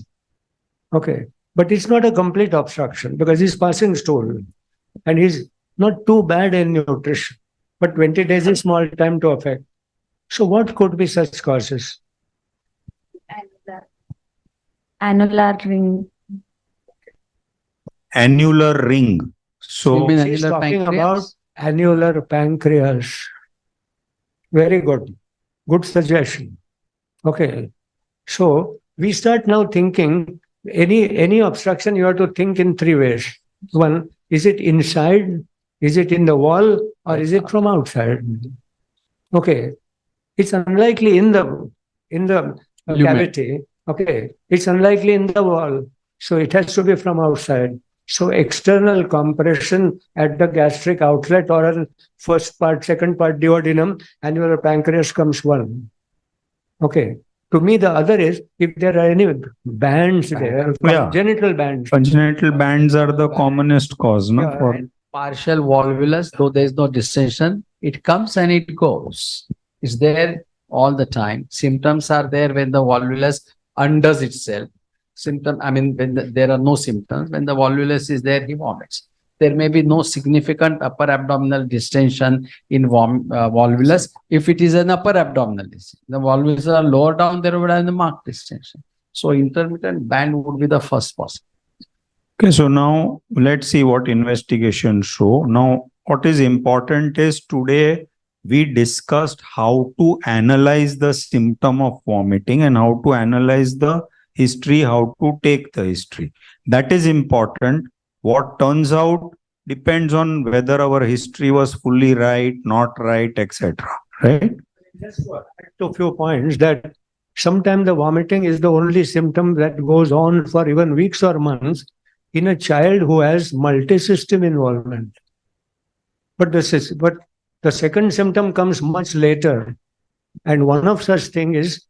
Okay. But it's not a complete obstruction because he's passing stool. And he's not too bad in nutrition. But 20 days is small time to affect. So what could be such causes? Annular ring. Annular ring. So You mean She's annular talking pancreas? about annular pancreas. Very good. Good suggestion. Okay. So we start now thinking any obstruction you have to think in 3 ways. One, is it inside? Is it in the wall? Or is it from outside? Okay. It's unlikely in the Lumen. cavity. Okay. It's unlikely in the wall. So it has to be from outside. So external compression at the gastric outlet or first part, second part duodenum, annular pancreas comes one. Okay. To me, the other is if there are any bands there, Yeah. genital bands. congenital bands are the commonest cause, no? Yeah, For And partial volvulus, though there is no distension, it comes and it goes. It's there all the time. Symptoms are there when the volvulus undoes itself. When there are no symptoms, when the volvulus is there, he vomits. There may be no significant upper abdominal distension in volvulus. If it is an upper abdominal distension, the volvulus are lower down, there would have the marked distension. So intermittent band would be the first possible. Okay, so now let's see what investigations show. Now, what is important is today we discussed how to analyze the symptom of vomiting and how to analyze the history, how to take the history. That is important. What turns out depends on whether our history was fully right, not right, etc. Right? Just to add to a few points that sometimes the vomiting is the only symptom that goes on for even weeks or months in a child who has multi-system involvement. But the second symptom comes much later. And one of such thing is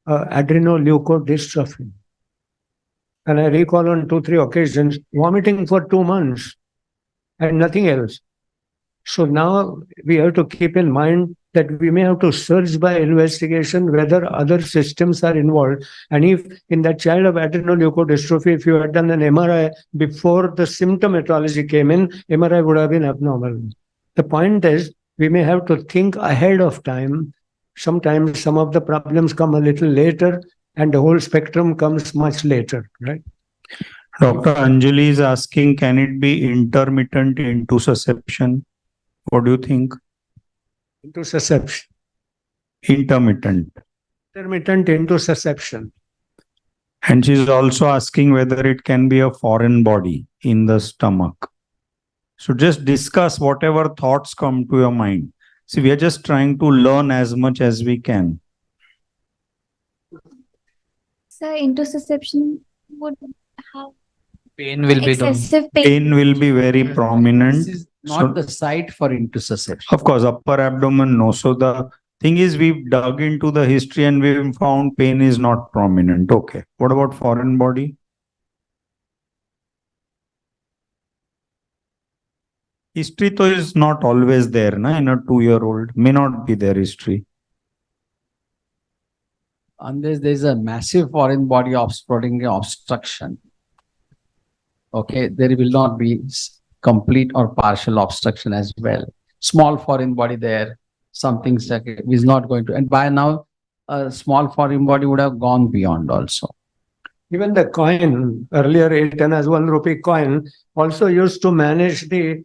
adrenoleukodystrophy. And I recall on 2-3 occasions, vomiting for 2 months and nothing else. So now we have to keep in mind that we may have to search by investigation whether other systems are involved. And if in that child of adrenoleukodystrophy, if you had done an MRI before the symptomatology came in, MRI would have been abnormal. The point is, we may have to think ahead of time. Sometimes some of the problems come a little later and the whole spectrum comes much later, right? Dr. Anjali is asking, can it be intermittent intussusception? What do you think? Intussusception. Intermittent. Intermittent intussusception. And she's also asking whether it can be a foreign body in the stomach. So just discuss whatever thoughts come to your mind. See, we are just trying to learn as much as we can. Sir, intussusception would have Pain will be the excessive pain. Pain will be very prominent. This is So- not the site for intussusception. Of course, upper abdomen, no. So the thing is, we've dug into the history and we've found pain is not prominent. Okay. What about foreign body? History though is not always there, na? In a 2-year-old may not be there history. Unless there's a massive foreign body obstructing obstruction. Okay, there will not be complete or partial obstruction as well. Small foreign body there, something is not going to, and by now, a small foreign body would have gone beyond also. Even the coin, earlier 8 annas 1 rupee coin, also used to manage the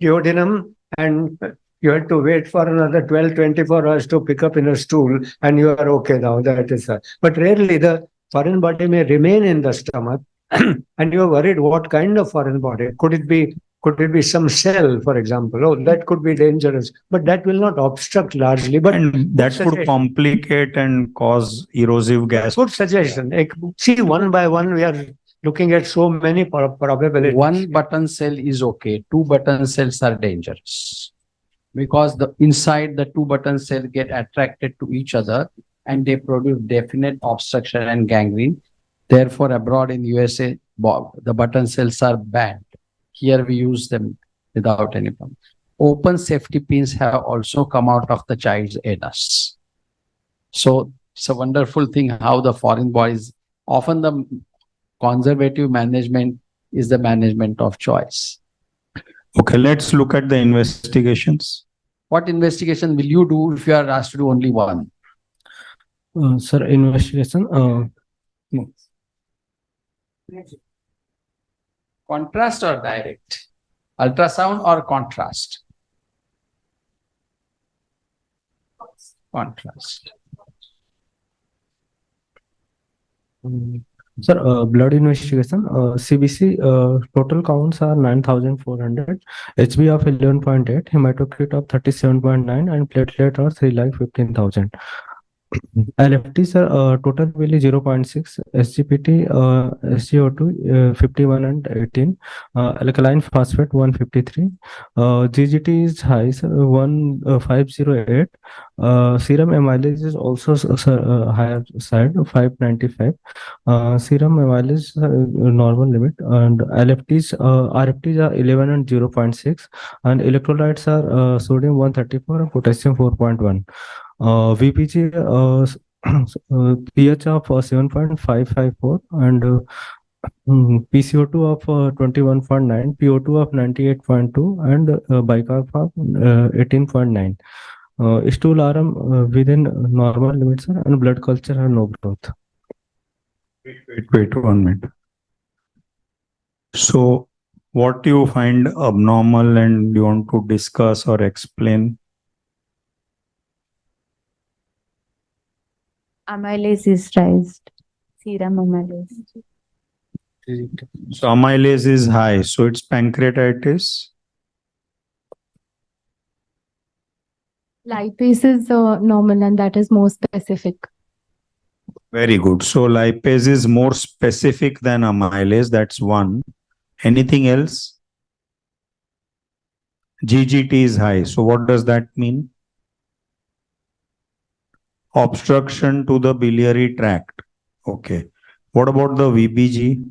duodenum, and you had to wait for another 12-24 hours to pick up in a stool and you are okay now. That is but rarely the foreign body may remain in the stomach and you are worried what kind of foreign body. Could it be some cell, for example? Oh, that could be dangerous, but that will not obstruct largely. But And that could suggestion. complicate and cause erosive gas. Good suggestion. Like, see, one by one, we are looking at so many probabilities. One button cell is okay, 2 button cells are dangerous. Because the inside the 2 button cells get attracted to each other and they produce definite obstruction and gangrene. Therefore, abroad in USA, the button cells are banned. Here we use them without any problem. Open safety pins have also come out of the child's anus. So it's a wonderful thing how the foreign bodies, often the conservative management is the management of choice. Okay, let's look at the investigations. What investigation will you do if you are asked to do only one? Sir, investigation. Contrast or direct? Ultrasound or contrast? Contrast. Sir, blood investigation. CBC total counts are 9,400. HB of 11.8, hematocrit of 37.9, and platelet are 3,15,000. LFT, sir, total will is 0.6, SGPT, SGO2 51 and 18, alkaline phosphate 153, GGT is high, sir, 1508, serum amylase is also higher side, 595, serum amylase normal limit, and LFTs, RFTs are 11 and 0.6, and electrolytes are sodium 134 and potassium 4.1. VPG pH of 7.554 and PCO2 of 21.9, PO2 of 98.2, and bicarb of 18.9. Stool RM within normal limits, sir, and blood culture have no growth. Wait 1 minute. So what do you find abnormal and you want to discuss or explain? Amylase is raised. Serum amylase. So amylase is high, so it's pancreatitis. Lipase is normal, and that is more specific. Very good. So lipase is more specific than amylase. That's one. Anything else? GGT is high. So what does that mean? Obstruction to the biliary tract. Okay. What about the VBG?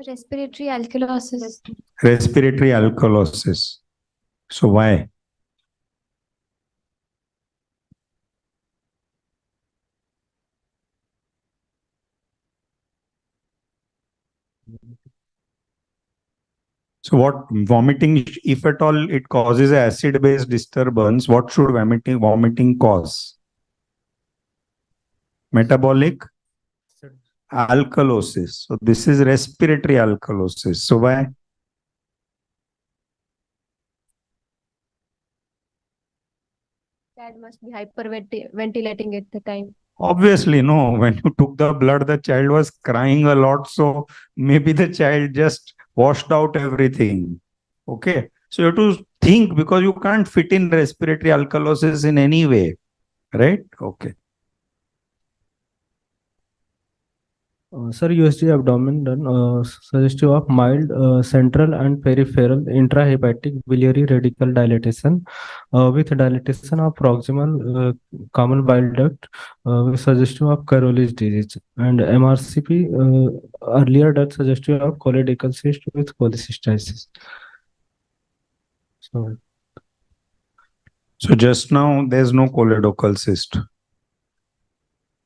Respiratory alkalosis. Respiratory alkalosis. So why? So what vomiting, if at all it causes acid-based disturbance, what should vomiting cause? Metabolic alkalosis. So this is respiratory alkalosis. So why? Child must be hyperventilating at the time. Obviously, no. When you took the blood, the child was crying a lot. So maybe the child just washed out everything. Okay. So you have to think, because you can't fit in respiratory alkalosis in any way. Right? Okay. Sir, USG abdomen done suggestive of mild central and peripheral intrahepatic biliary radical dilatation with dilatation of proximal common bile duct with suggestive of Caroli's disease, and MRCP earlier done suggestive of choledochal cyst with cholecystitis. So just now there's no choledochal cyst.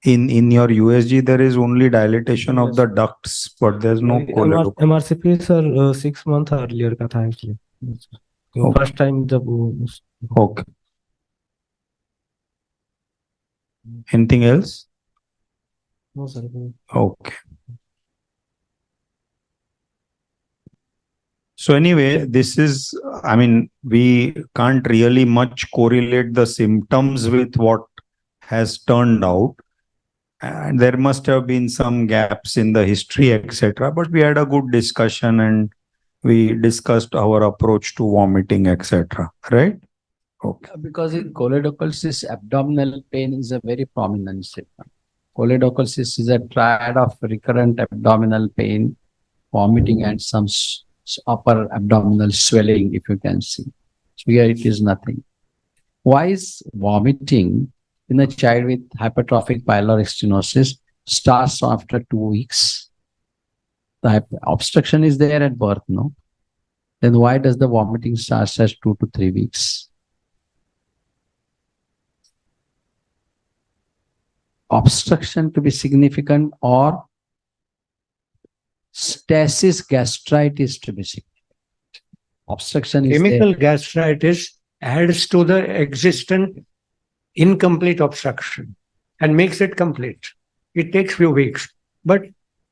In your USG, there is only dilatation of the ducts, but there's no choledochal. MRCP sir 6 month earlier का था actually. Okay. First time जब वो Okay. Anything else? no sir. Okay. So anyway, this is, I mean, we can't really much correlate the symptoms with what has turned out. And there must have been some gaps in the history, etc. But we had a good discussion and we discussed our approach to vomiting, etc. Right? Okay. Because in choledochal cyst, abdominal pain is a very prominent symptom. Choledochal cyst is a triad of recurrent abdominal pain, vomiting, and some upper abdominal swelling, if you can see. So here it is nothing. Why is vomiting in a child with hypertrophic pyloric stenosis starts after 2 weeks? The obstruction is there at birth, no? Then why does the vomiting start at 2 to 3 weeks? Obstruction to be significant or stasis gastritis to be significant. Obstruction is Chemical there. gastritis adds to the existent incomplete obstruction and makes it complete. It takes few weeks, but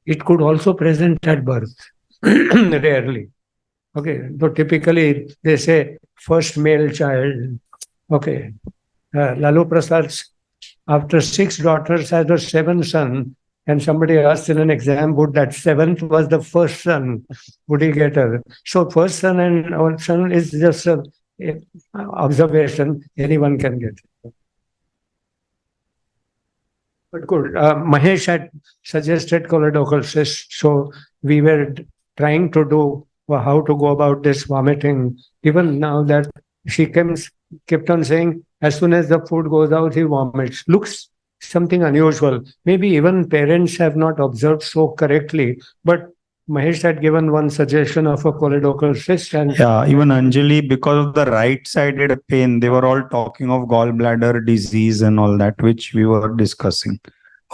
it could also present at birth, rarely. Okay, so typically they say first male child. Okay, Lalu Prasad, after 6 daughters, had a 7th son, and somebody asked in an exam, would that 7th was the first son? Would he get her? So first son and our son is just a observation. Anyone can get it. But good. Mahesh had suggested choledochal cyst, so we were trying to do how to go about this vomiting. Even now that she kept on saying, as soon as the food goes out, he vomits. Looks something unusual. Maybe even parents have not observed so correctly, but Mahesh had given one suggestion of a choledochal cyst. And yeah, even Anjali, because of the right-sided pain, they were all talking of gallbladder disease and all that, which we were discussing.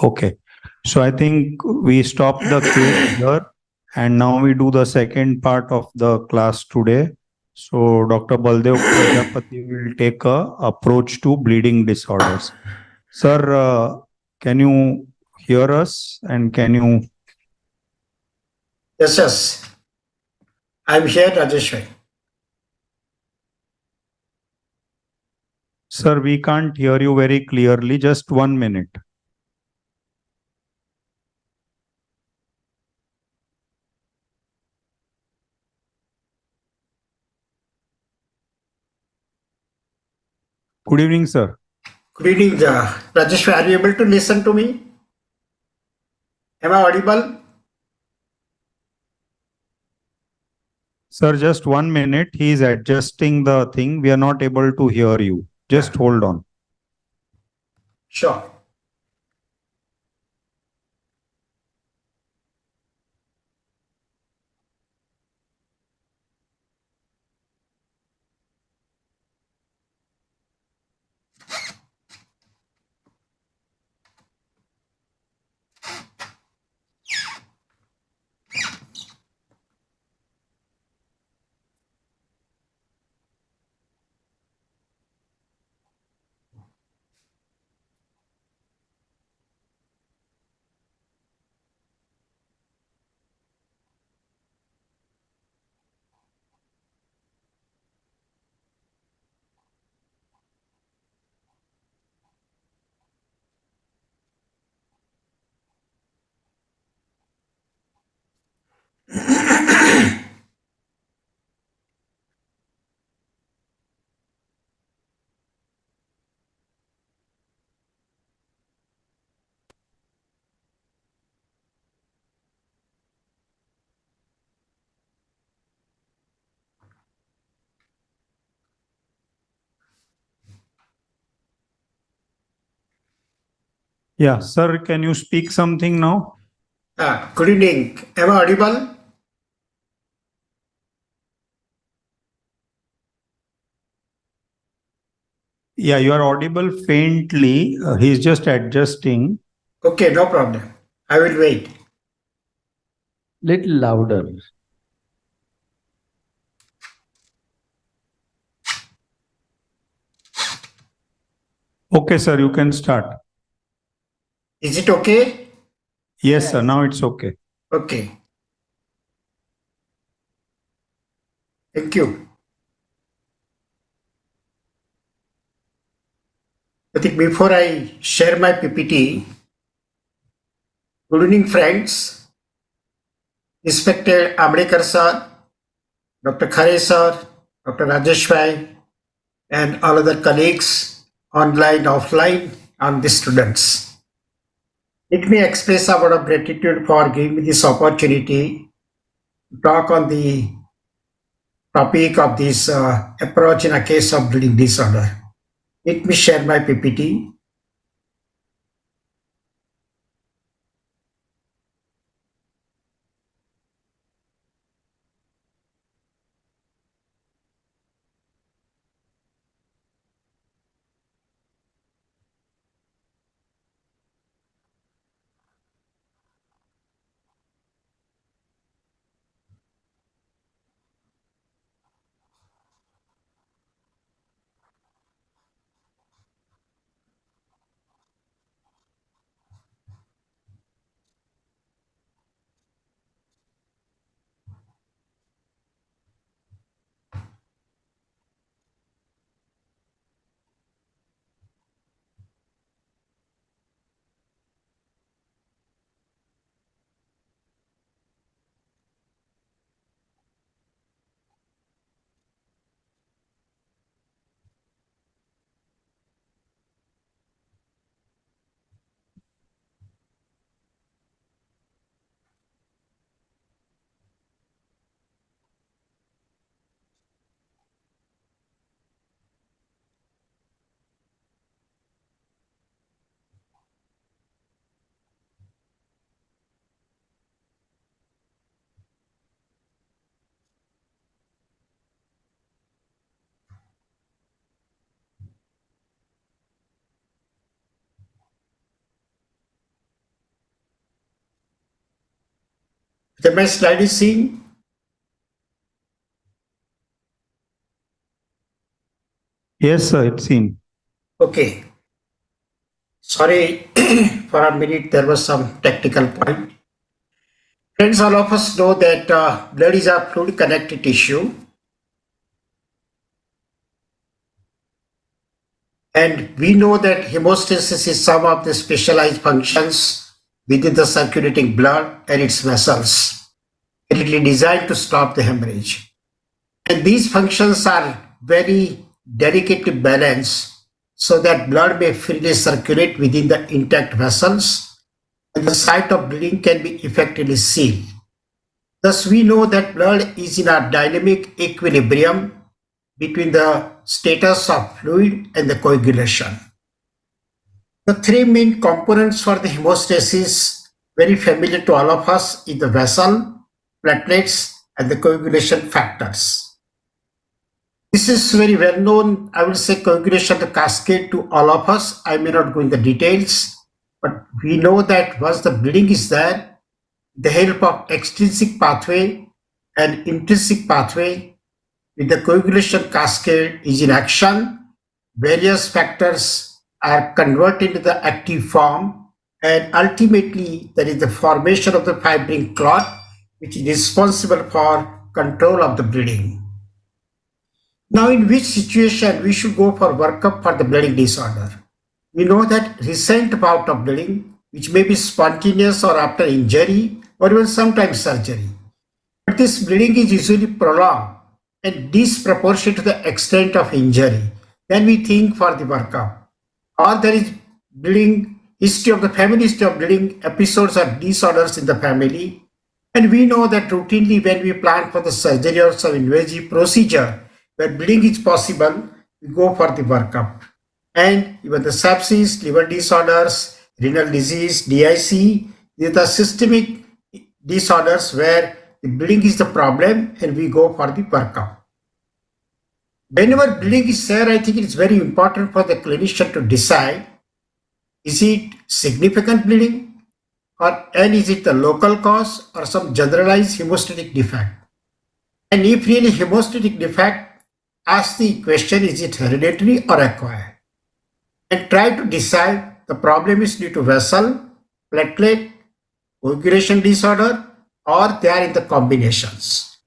Okay. So I think we stop the case here, and now we do the second part of the class today. So Dr. Baldev Prajapati will take a approach to bleeding disorders. Sir, can you hear us and can you? Yes, yes. I'm here, Rajeshwar. Sir, we can't hear you very clearly. Just 1 minute. Good evening, sir. Good evening, Rajesh. Are you able to listen to me? Am I audible? Sir, just 1 minute. He is adjusting the thing. We are not able to hear you. Just hold on. Sure. Yeah, sir, can you speak something now? Good evening. Am I audible? Yeah, you are audible faintly. He's just adjusting. Okay, no problem. I will wait. Little louder. Okay, sir, you can start. Is it okay? Yes, sir, now it's okay. Okay. Thank you. I think before I share my PPT, good evening, friends. Respected Ambedkar sir, Dr. Khare sir, Dr. Rajesh Bhai, and all other colleagues, online, offline, and the students. Let me express a word of gratitude for giving me this opportunity to talk on the topic of this approach in a case of bleeding disorder. Let me share my PPT. The my slide is seen. Yes, sir, it's seen. Okay. Sorry, for a minute there was some technical point. Friends, all of us know that blood is a fluid connected tissue. And we know that hemostasis is some of the specialized functions within the circulating blood and its vessels, really designed to stop the hemorrhage. And these functions are very delicate to balance so that blood may freely circulate within the intact vessels and the site of bleeding can be effectively sealed. Thus, we know that blood is in a dynamic equilibrium between the status of fluid and the coagulation. The three main components for the hemostasis, very familiar to all of us, is the vessel, platelets, and the coagulation factors. This is very well known, I will say, coagulation the cascade to all of us. I may not go into the details, but we know that once the bleeding is there, the help of extrinsic pathway and intrinsic pathway with the coagulation cascade is in action. Various factors are converted into the active form, and ultimately there is the formation of the fibrin clot, which is responsible for control of the bleeding. Now, in which situation we should go for workup for the bleeding disorder? We know that recent bout of bleeding, which may be spontaneous or after injury or even sometimes surgery, but this bleeding is usually prolonged and disproportionate to the extent of injury, then we think for the workup. Or there is bleeding history of the family history of bleeding episodes or disorders in the family, and we know that routinely when we plan for the surgery or some invasive procedure where bleeding is possible, we go for the workup. And even the sepsis, liver disorders, renal disease, DIC, these are the systemic disorders where the bleeding is the problem and we go for the workup. Whenever bleeding is there, I think it is very important for the clinician to decide, is it significant bleeding and is it the local cause or some generalized hemostatic defect? And if really hemostatic defect, ask the question, is it hereditary or acquired? And try to decide the problem is due to vessel, platelet, coagulation disorder, or they are in the combinations.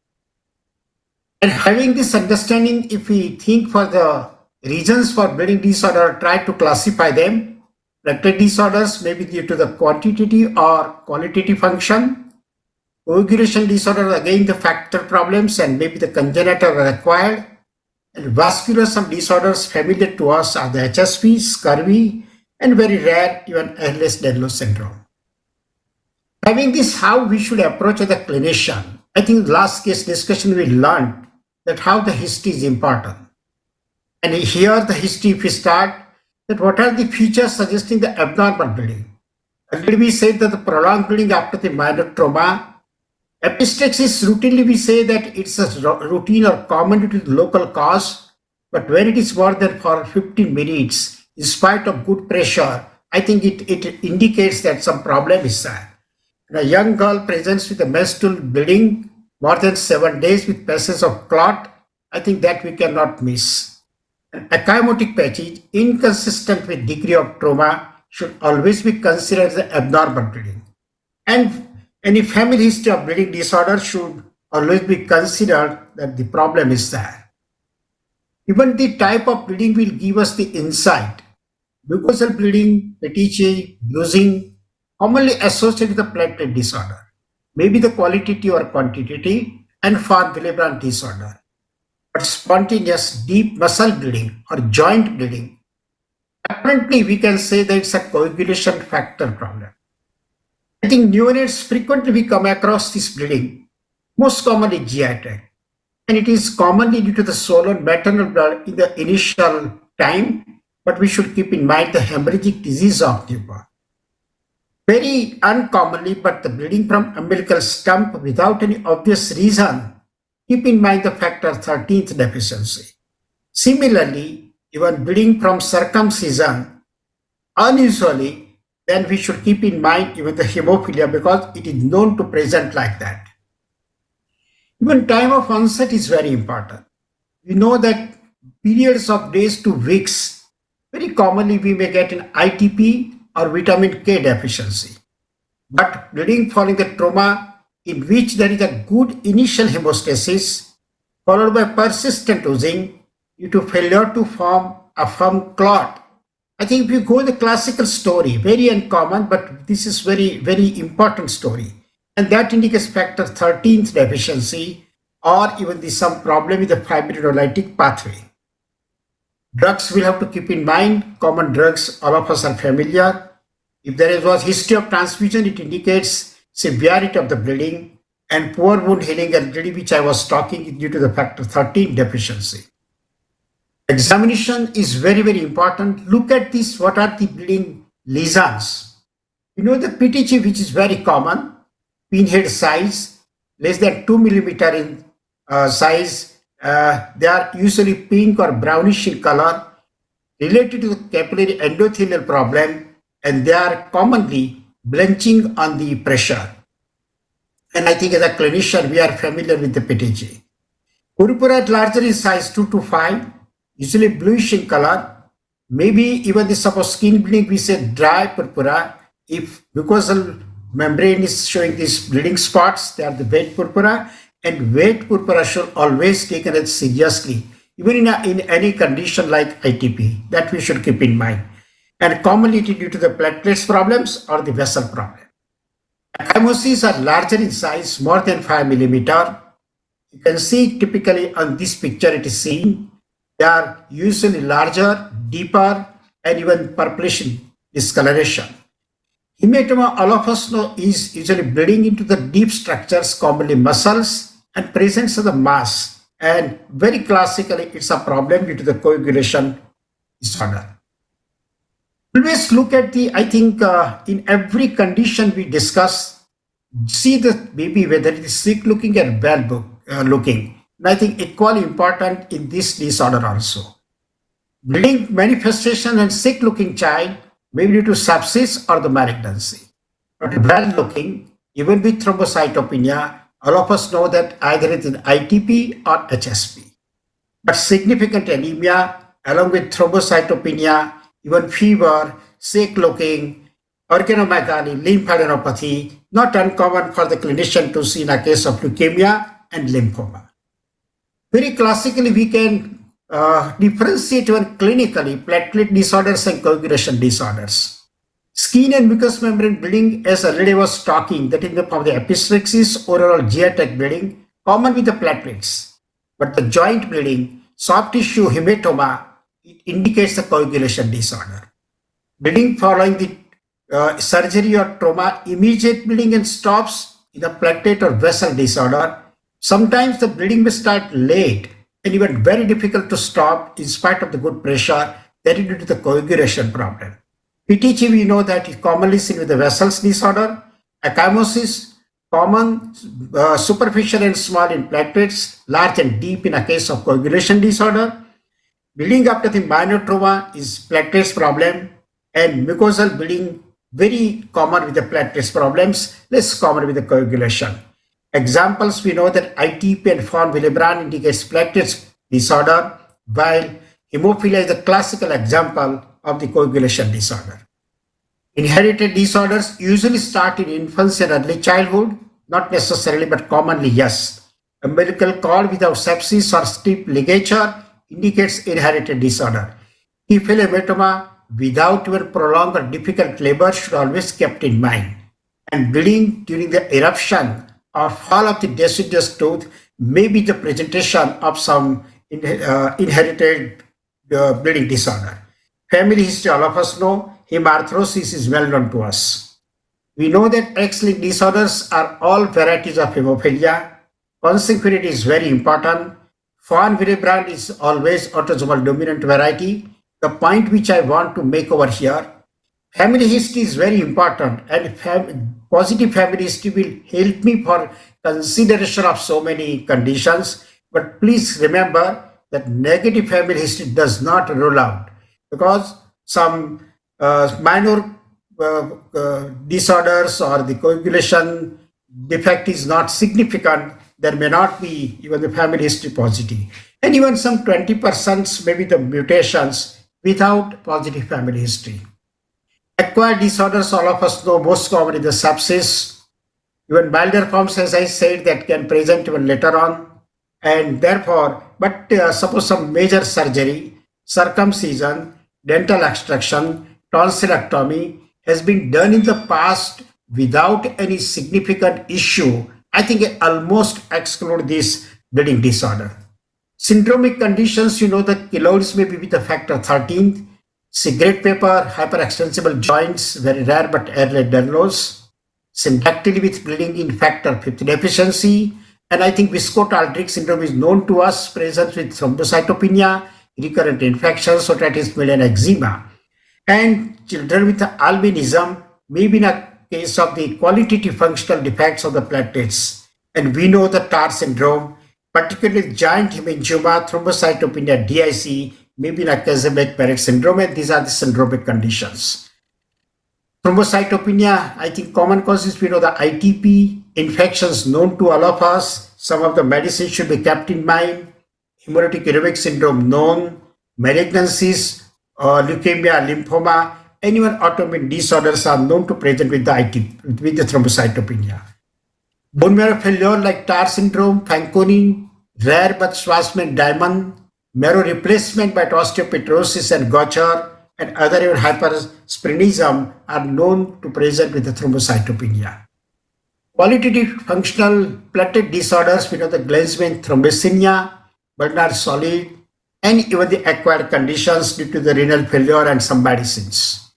And having this understanding, if we think for the reasons for bleeding disorder, try to classify them. Platelet disorders may be due to the quantitative or qualitative function. Coagulation disorder, again the factor problems and maybe the congenital or acquired. And vascular some disorders familiar to us are the HSV, scurvy, and very rare even Ehlers-Danlos syndrome. Having this, how we should approach as a clinician. I think last case discussion we learned that how the history is important. And here the history, if we start, that what are the features suggesting the abnormal bleeding? Already we said that the prolonged bleeding after the minor trauma. Epistaxis, routinely we say that it's a routine or common due to the local cause, but when it is more than for 15 minutes, in spite of good pressure, I think it indicates that some problem is there. And a young girl presents with a menstrual bleeding more than 7 days with presence of clot, I think that we cannot miss. An ecchymotic patch inconsistent with degree of trauma should always be considered as abnormal bleeding. And any family history of bleeding disorder should always be considered that the problem is there. Even the type of bleeding will give us the insight. Mucosal bleeding, petechiae, bruising, commonly associated with the platelet disorder, maybe the qualitative or quantitative, and von Willebrand disorder. But spontaneous deep muscle bleeding or joint bleeding, apparently we can say that it's a coagulation factor problem. I think neonates frequently we come across this bleeding, most commonly GI tract, and it is commonly due to the swollen maternal blood in the initial time, but we should keep in mind the hemorrhagic disease of newborn. Very uncommonly, but the bleeding from umbilical stump without any obvious reason, keep in mind the factor 13th deficiency. Similarly, even bleeding from circumcision, unusually, then we should keep in mind even the hemophilia because it is known to present like that. Even time of onset is very important. We know that periods of days to weeks, very commonly we may get an ITP or vitamin K deficiency. But bleeding following the trauma in which there is a good initial hemostasis followed by persistent oozing due to failure to form a firm clot. I think if you go the classical story, very uncommon, but this is very, very important story. And that indicates factor 13th deficiency or even some problem with the fibrinolytic pathway. Drugs we'll have to keep in mind. Common drugs, all of us are familiar. If there was history of transfusion, it indicates severity of the bleeding, and poor wound healing and bleeding, which I was talking, is due to the factor 13 deficiency. Examination is very, very important. Look at this. What are the bleeding lesions? You know the PTG, which is very common, pinhead size, less than 2 millimeter in size. They are usually pink or brownish in color, related to the capillary endothelial problem, and they are commonly blenching on the pressure. And I think as a clinician, we are familiar with the PTG. Purpura larger in size 2 to 5, usually bluish in color. Maybe even the suppose skin bleeding, we say dry purpura. If mucosal membrane is showing these bleeding spots, they are the wet purpura, and wet purpura should always taken as seriously, even in any condition like ITP. That we should keep in mind. And commonly it is due to the platelets problems or the vessel problem. Ecchymosis are larger in size, more than 5 millimeter. You can see typically on this picture it is seen. They are usually larger, deeper, and even purplish in discoloration. Hematoma, all of us know, is usually bleeding into the deep structures, commonly muscles, and presence of the mass. And very classically, it's a problem due to the coagulation disorder. Always look at the, I think in every condition we discuss, see the baby whether it is sick looking or well looking. And I think equally important in this disorder also. Bleeding manifestation and sick looking child may be due to sepsis or the malignancy. But well looking, even with thrombocytopenia, all of us know that either it is ITP or HSP. But significant anemia along with thrombocytopenia, even fever, sick looking, organomegaly, lymphadenopathy, not uncommon for the clinician to see in a case of leukemia and lymphoma. Very classically, we can differentiate even clinically platelet disorders and coagulation disorders. Skin and mucous membrane bleeding, as already was talking, that in the form of the epistaxis, oral GI tract bleeding, common with the platelets. But the joint bleeding, soft tissue hematoma, it indicates the coagulation disorder. Bleeding following the surgery or trauma, immediate bleeding and stops in a platelet or vessel disorder. Sometimes the bleeding may start late and even very difficult to stop in spite of the good pressure. That is due to the coagulation problem. PTG, we know that is commonly seen with the vessels disorder. Ecchymosis, common, superficial and small in platelets, large and deep in a case of coagulation disorder. Bleeding after the minor trauma is platelets problem, and mucosal bleeding very common with the platelets problems, less common with the coagulation. Examples, we know that ITP and von Willebrand indicates platelets disorder, while hemophilia is a classical example of the coagulation disorder. Inherited disorders usually start in infancy and early childhood, not necessarily, but commonly yes. Umbilical cord without sepsis or stiff ligature indicates inherited disorder. Keyhole hematoma without even prolonged or difficult labor should always be kept in mind. And bleeding during the eruption or fall of the deciduous tooth may be the presentation of some inherited bleeding disorder. Family history, all of us know, hemarthrosis is well known to us. We know that X-linked disorders are all varieties of hemophilia. Consanguinity is very important. Von Willebrand is always autosomal dominant variety. The point which I want to make over here, family history is very important, and positive family history will help me for consideration of so many conditions. But please remember that negative family history does not rule out, because some minor disorders or the coagulation defect is not significant. There may not be even the family history positive. And even some 20% may be the mutations without positive family history. Acquired disorders, all of us know, most common is the sepsis. Even milder forms, as I said, that can present even later on. And therefore, but suppose some major surgery, circumcision, dental extraction, tonsillectomy has been done in the past without any significant issue, I think it almost exclude this bleeding disorder. Syndromic conditions, the keloids may be with the factor 13. Cigarette paper, hyperextensible joints, very rare but Ehlers-Danlos. Syndactyly with bleeding in factor 50 deficiency. And I think Viscotaltric syndrome is known to us, present with thrombocytopenia, recurrent infections, otitis media and eczema. And children with albinism may be in a case of the qualitative functional defects of the platelets. And we know the TAR syndrome, particularly giant hemangioma, thrombocytopenia, DIC, may be in a Kazabek-Barrett syndrome, and these are the syndromic conditions. Thrombocytopenia, I think common causes, we know the ITP, infections known to all of us. Some of the medicines should be kept in mind. Hemolytic uremic syndrome known, malignancies, leukemia, lymphoma, and even autoimmune disorders are known to present with the thrombocytopenia. Bone marrow failure like TAR syndrome, Fanconi, rare but Schwarzman diamond, marrow replacement by osteopetrosis and Gaucher, and other even hypersplenism are known to present with the thrombocytopenia. Qualitative functional platelet disorders, we know the Glanzmann thrombocythemia, Bernard solid, and even the acquired conditions due to the renal failure and some medicines.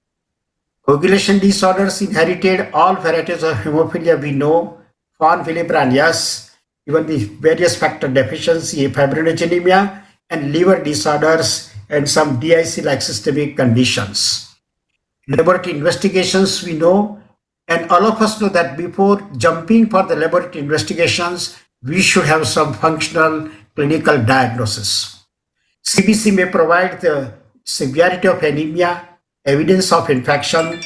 Coagulation disorders inherited, all varieties of hemophilia we know, von Willebrand, yes, even the various factor deficiency, fibrinogenemia, and liver disorders, and some DIC like systemic conditions. Laboratory investigations we know, and all of us know that before jumping for the laboratory investigations, we should have some functional clinical diagnosis. CBC may provide the severity of anemia, evidence of infection.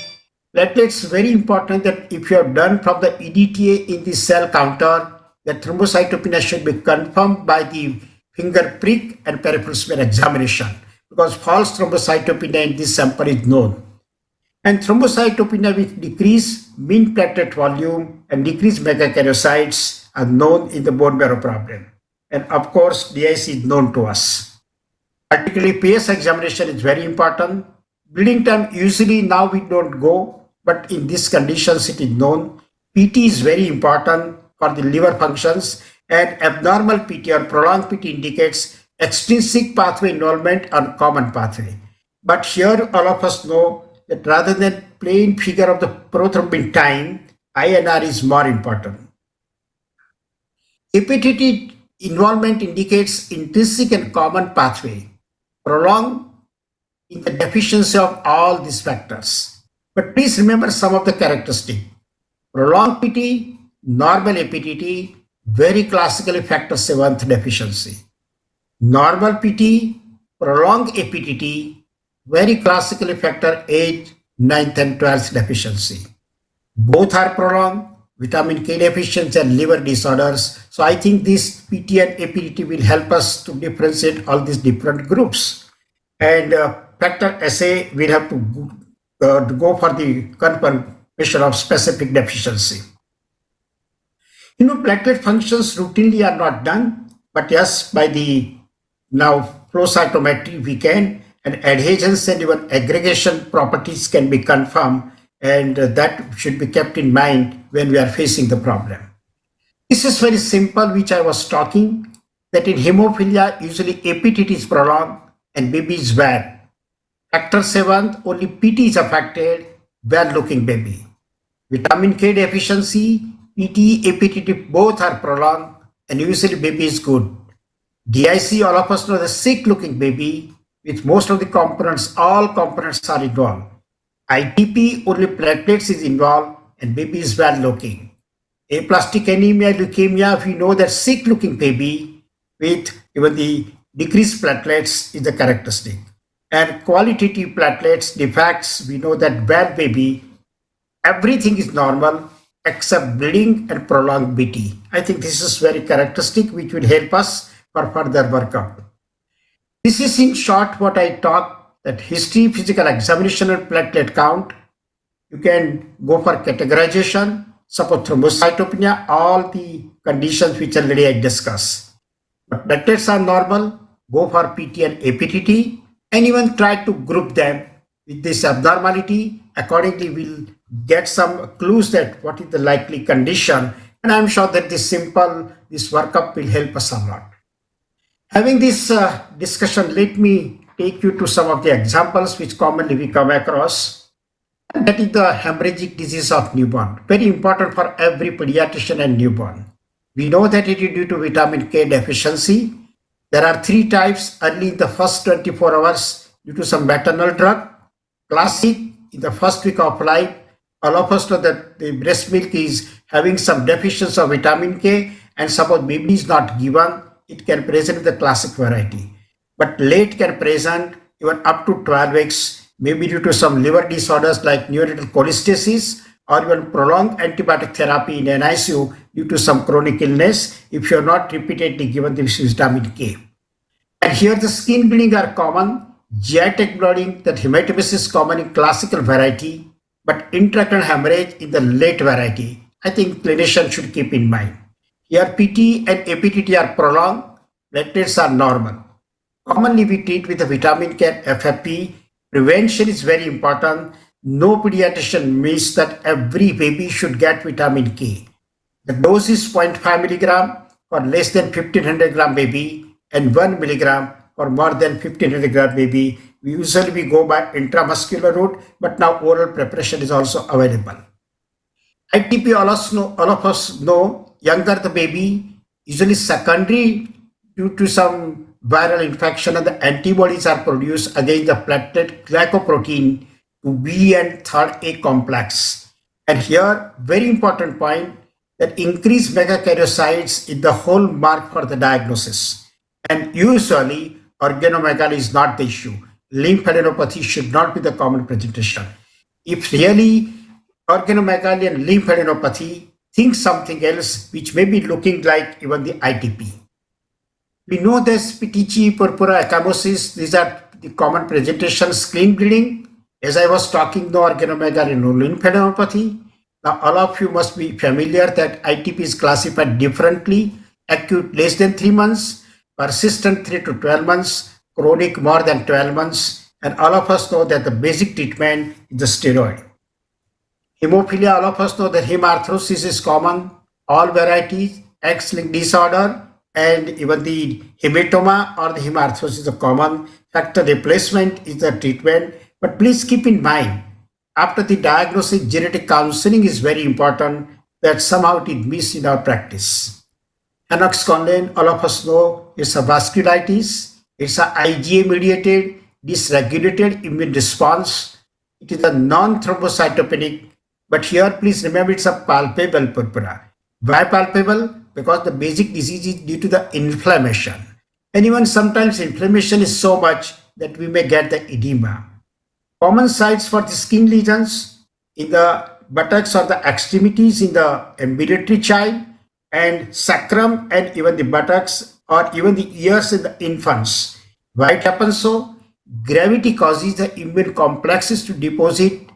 Platelets, very important that if you have done from the EDTA in the cell counter, the thrombocytopenia should be confirmed by the finger prick and peripheral smear examination, because false thrombocytopenia in this sample is known. And thrombocytopenia with decreased mean platelet volume and decreased megakaryocytes are known in the bone marrow problem. And of course, DIC is known to us. Particularly PS examination is very important. Bleeding time, usually now we don't go, but in these conditions it is known. PT is very important for the liver functions, and abnormal PT or prolonged PT indicates extrinsic pathway involvement or common pathway. But here all of us know that rather than plain figure of the prothrombin time, INR is more important. Hepatitis involvement indicates intrinsic and common pathway, prolonged in the deficiency of all these factors. But please remember some of the characteristics. Prolonged PT, normal APTT, very classically factor 7th deficiency. Normal PT, prolonged APTT, very classically factor 8, 9th and 12th deficiency. Both are prolonged, vitamin K deficiency and liver disorders. So I think this PT and APTT will help us to differentiate all these different groups. And factor SA will have to go for the confirmation of specific deficiency. Platelet functions routinely are not done, but yes, by the now flow cytometry we can, and adhesions and even aggregation properties can be confirmed, and that should be kept in mind when we are facing the problem. This is very simple, which I was talking, that in hemophilia, usually APTT is prolonged and baby is well. Factor 7, only PT is affected, well-looking baby. Vitamin K deficiency, PT, APTT, both are prolonged, and usually baby is good. DIC, all of us know the sick-looking baby, with most of the components, all components are involved. ITP, only platelets is involved, and baby is well-looking. Aplastic anemia, leukemia, we know that sick-looking baby with even the decreased platelets is the characteristic. And qualitative platelets, defects, we know that well baby, everything is normal except bleeding and prolonged BT. I think this is very characteristic, which will help us for further workup. This is in short what I talked, that history, physical examination and platelet count. You can go for categorization, suppose thrombocytopenia, all the conditions which already I discussed. But platelets are normal, go for PT and APTT, and even try to group them with this abnormality. Accordingly, we'll get some clues that what is the likely condition. And I'm sure that this workup will help us a lot. Having this discussion, let me take you to some of the examples which commonly we come across. And that is the hemorrhagic disease of newborn. Very important for every pediatrician and newborn. We know that it is due to vitamin K deficiency. There are 3 types: early in the first 24 hours due to some maternal drug, classic in the first week of life. All of us know that the breast milk is having some deficiency of vitamin K, and suppose baby is not given, it can present in the classic variety. But late can present even up to 12 weeks, maybe due to some liver disorders like neonatal cholestasis, or even prolonged antibiotic therapy in NICU due to some chronic illness if you are not repeatedly given this vitamin K. And here the skin bleeding are common, GI bleeding, that hematemesis is common in classical variety, but intracranial hemorrhage in the late variety. I think clinicians should keep in mind. Here PT and APTT are prolonged, platelets are normal. Commonly we treat with a vitamin K and FFP. Prevention is very important. No pediatrician means that every baby should get vitamin K. The dose is 0.5 milligram for less than 1500 gram baby and 1 milligram for more than 1500 gram baby. Usually we go by intramuscular route, but now oral preparation is also available. ITP, all of us know, younger the baby, usually secondary due to some viral infection, and the antibodies are produced against the platelet glycoprotein to B and third A complex. And here, very important point, that increased megakaryocytes is the hallmark for the diagnosis. And usually, organomegaly is not the issue. Lymphadenopathy should not be the common presentation. If really organomegaly and lymphadenopathy, think something else which may be looking like even the ITP. We know this petechiae, purpura, ecchymosis, these are the common presentations. Spleen bleeding, as I was talking, no organomegaly, no lymphadenopathy. Now all of you must be familiar that ITP is classified differently: acute less than 3 months, persistent 3 to 12 months, chronic more than 12 months, and all of us know that the basic treatment is the steroid. Hemophilia, all of us know that hemarthrosis is common, all varieties, X-linked disorder, and even the hematoma or the hemarthrosis is common. Factor replacement is the treatment. But please keep in mind, after the diagnosis, genetic counseling is very important, that somehow it is missed in our practice. Enox-Conlan, all of us know, it's a vasculitis. It's a IgA mediated, dysregulated immune response. It is a non-thrombocytopenic, but here please remember it's a palpable purpura. Why palpable? Because the basic disease is due to the inflammation. And even sometimes inflammation is so much that we may get the edema. Common sites for the skin lesions in the buttocks or the extremities in the ambulatory child, and sacrum and even the buttocks or even the ears in the infants. Why it happens so? Gravity causes the immune complexes to deposit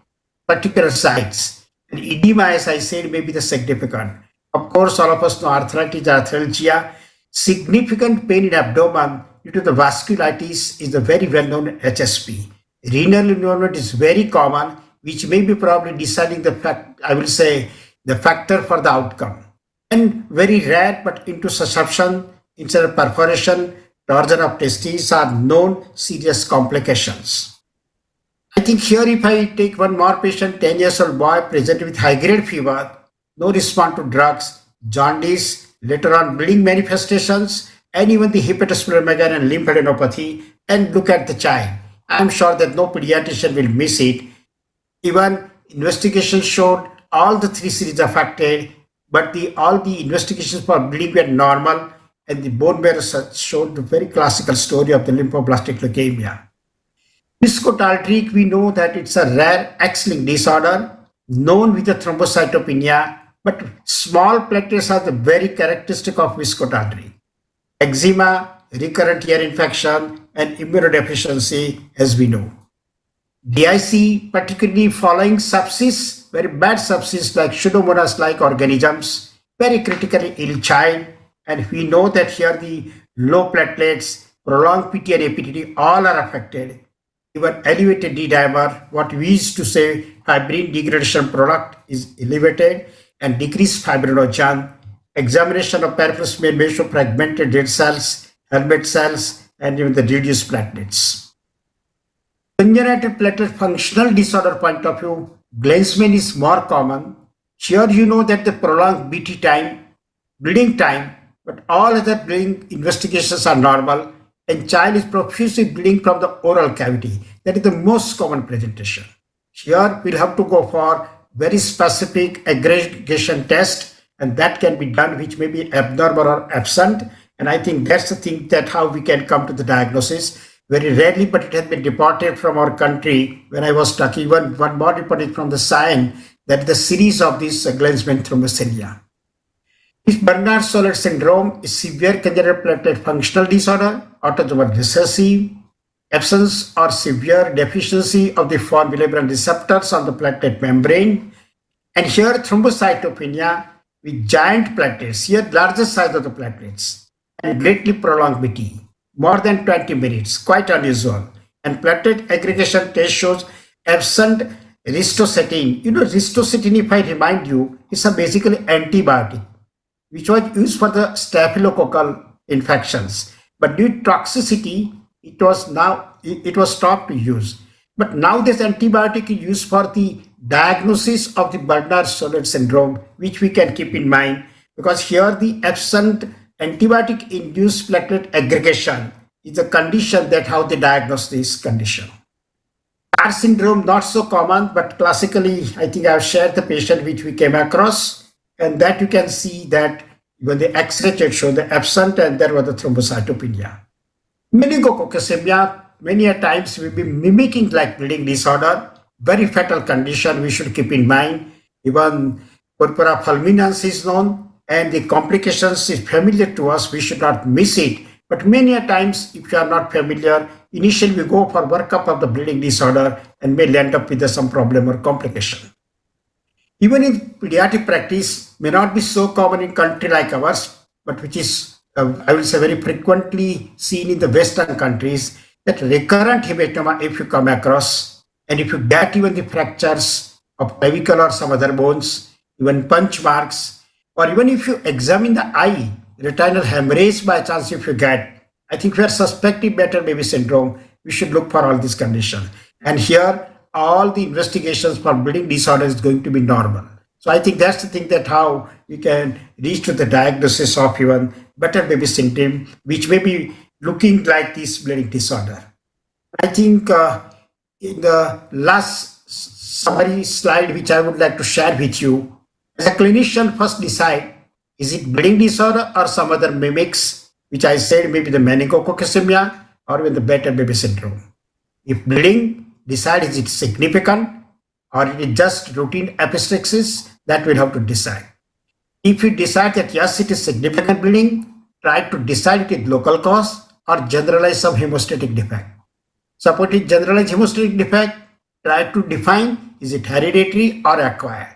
particular sites. And edema, as I said, may be the significant. Of course, all of us know arthritis, arthralgia. Significant pain in abdomen due to the vasculitis is the very well-known HSP. Renal involvement is very common, which may be probably deciding the fact, I will say, the factor for the outcome. And very rare, but intussusception, instead of perforation, torsion of testes are known serious complications. I think here if I take one more patient, 10 years old boy presented with high-grade fever, no response to drugs, jaundice, later on bleeding manifestations, and even the hepatosplenomegaly and lymphadenopathy, and look at the child. I'm sure that no pediatrician will miss it. Even investigation showed all the 3 series affected, but all the investigations for bleeding were normal, and the bone marrow showed the very classical story of the lymphoblastic leukemia. Viscotaltric, we know that it's a rare X-linked disorder known with the thrombocytopenia, but small platelets are the very characteristic of viscotaltric. Eczema, recurrent ear infection, and immunodeficiency, as we know. DIC, particularly following sepsis, very bad sepsis like Pseudomonas-like organisms, very critically ill child, and we know that here the low platelets, prolonged PT and APTT, all are affected. Even elevated D-dimer, what we used to say fibrin degradation product is elevated, and decreased fibrinogen. Examination of peripheral may show fragmented red cells, helmet cells, and even the reduced platelets. Congenital platelet functional disorder point of view, Glenn is more common. Here you know that the prolonged BT time, bleeding time, but all other bleeding investigations are normal and child is profusely bleeding from the oral cavity. That is the most common presentation. Here we'll have to go for very specific aggregation test and that can be done which may be abnormal or absent. And I think that's the thing that how we can come to the diagnosis. Very rarely, but it has been reported from our country. When I was talking, one more report is from the SIAN that the series of these Glenn-Smith thrombocythemia. This Bernard-Soler syndrome is severe congenital platelet functional disorder, autosomal recessive, absence or severe deficiency of the formulable receptors on the platelet membrane. And here thrombocytopenia with giant platelets, here larger size of the platelets and greatly prolonged BT, more than 20 minutes, quite unusual. And platelet aggregation test shows absent ristocetin. You know, ristocetin, if I remind you, is a basically antibiotic, which was used for the staphylococcal infections. But due to toxicity, it was stopped to use. But now this antibiotic is used for the diagnosis of the Bernard-Soler syndrome, which we can keep in mind, because here the absent antibiotic-induced platelet aggregation is a condition that how they diagnose this condition. CAR syndrome, not so common, but classically, I think I've shared the patient which we came across, and that you can see that when the X-ray show the absent and there was the thrombocytopenia. Meningococcemia, many a times will be mimicking like bleeding disorder, very fatal condition we should keep in mind. Even purpura fulminans is known and the complications is familiar to us, we should not miss it. But many a times, if you are not familiar, initially we go for workup of the bleeding disorder and may end up with some problem or complication. Even in pediatric practice, may not be so common in country like ours, but which is, I will say, very frequently seen in the Western countries, that recurrent hematoma, if you come across, and if you get even the fractures of clavicle or some other bones, even punch marks, or even if you examine the eye, retinal hemorrhage by chance if you get, I think we are suspecting Better baby syndrome, we should look for all these conditions. And here, all the investigations for bleeding disorder is going to be normal. So I think that's the thing that how we can reach to the diagnosis of even Better baby syndrome, which may be looking like this bleeding disorder. I think in the last summary slide, which I would like to share with you, as a clinician, first decide, is it bleeding disorder or some other mimics, which I said maybe the meningococcemia or even the Better baby syndrome. If bleeding, decide is it significant or it is just routine epistaxis, that we'll have to decide. If you decide that yes, it is significant bleeding, try to decide it is local cause or generalized some hemostatic defect. Suppose it is generalized hemostatic defect, try to define is it hereditary or acquired.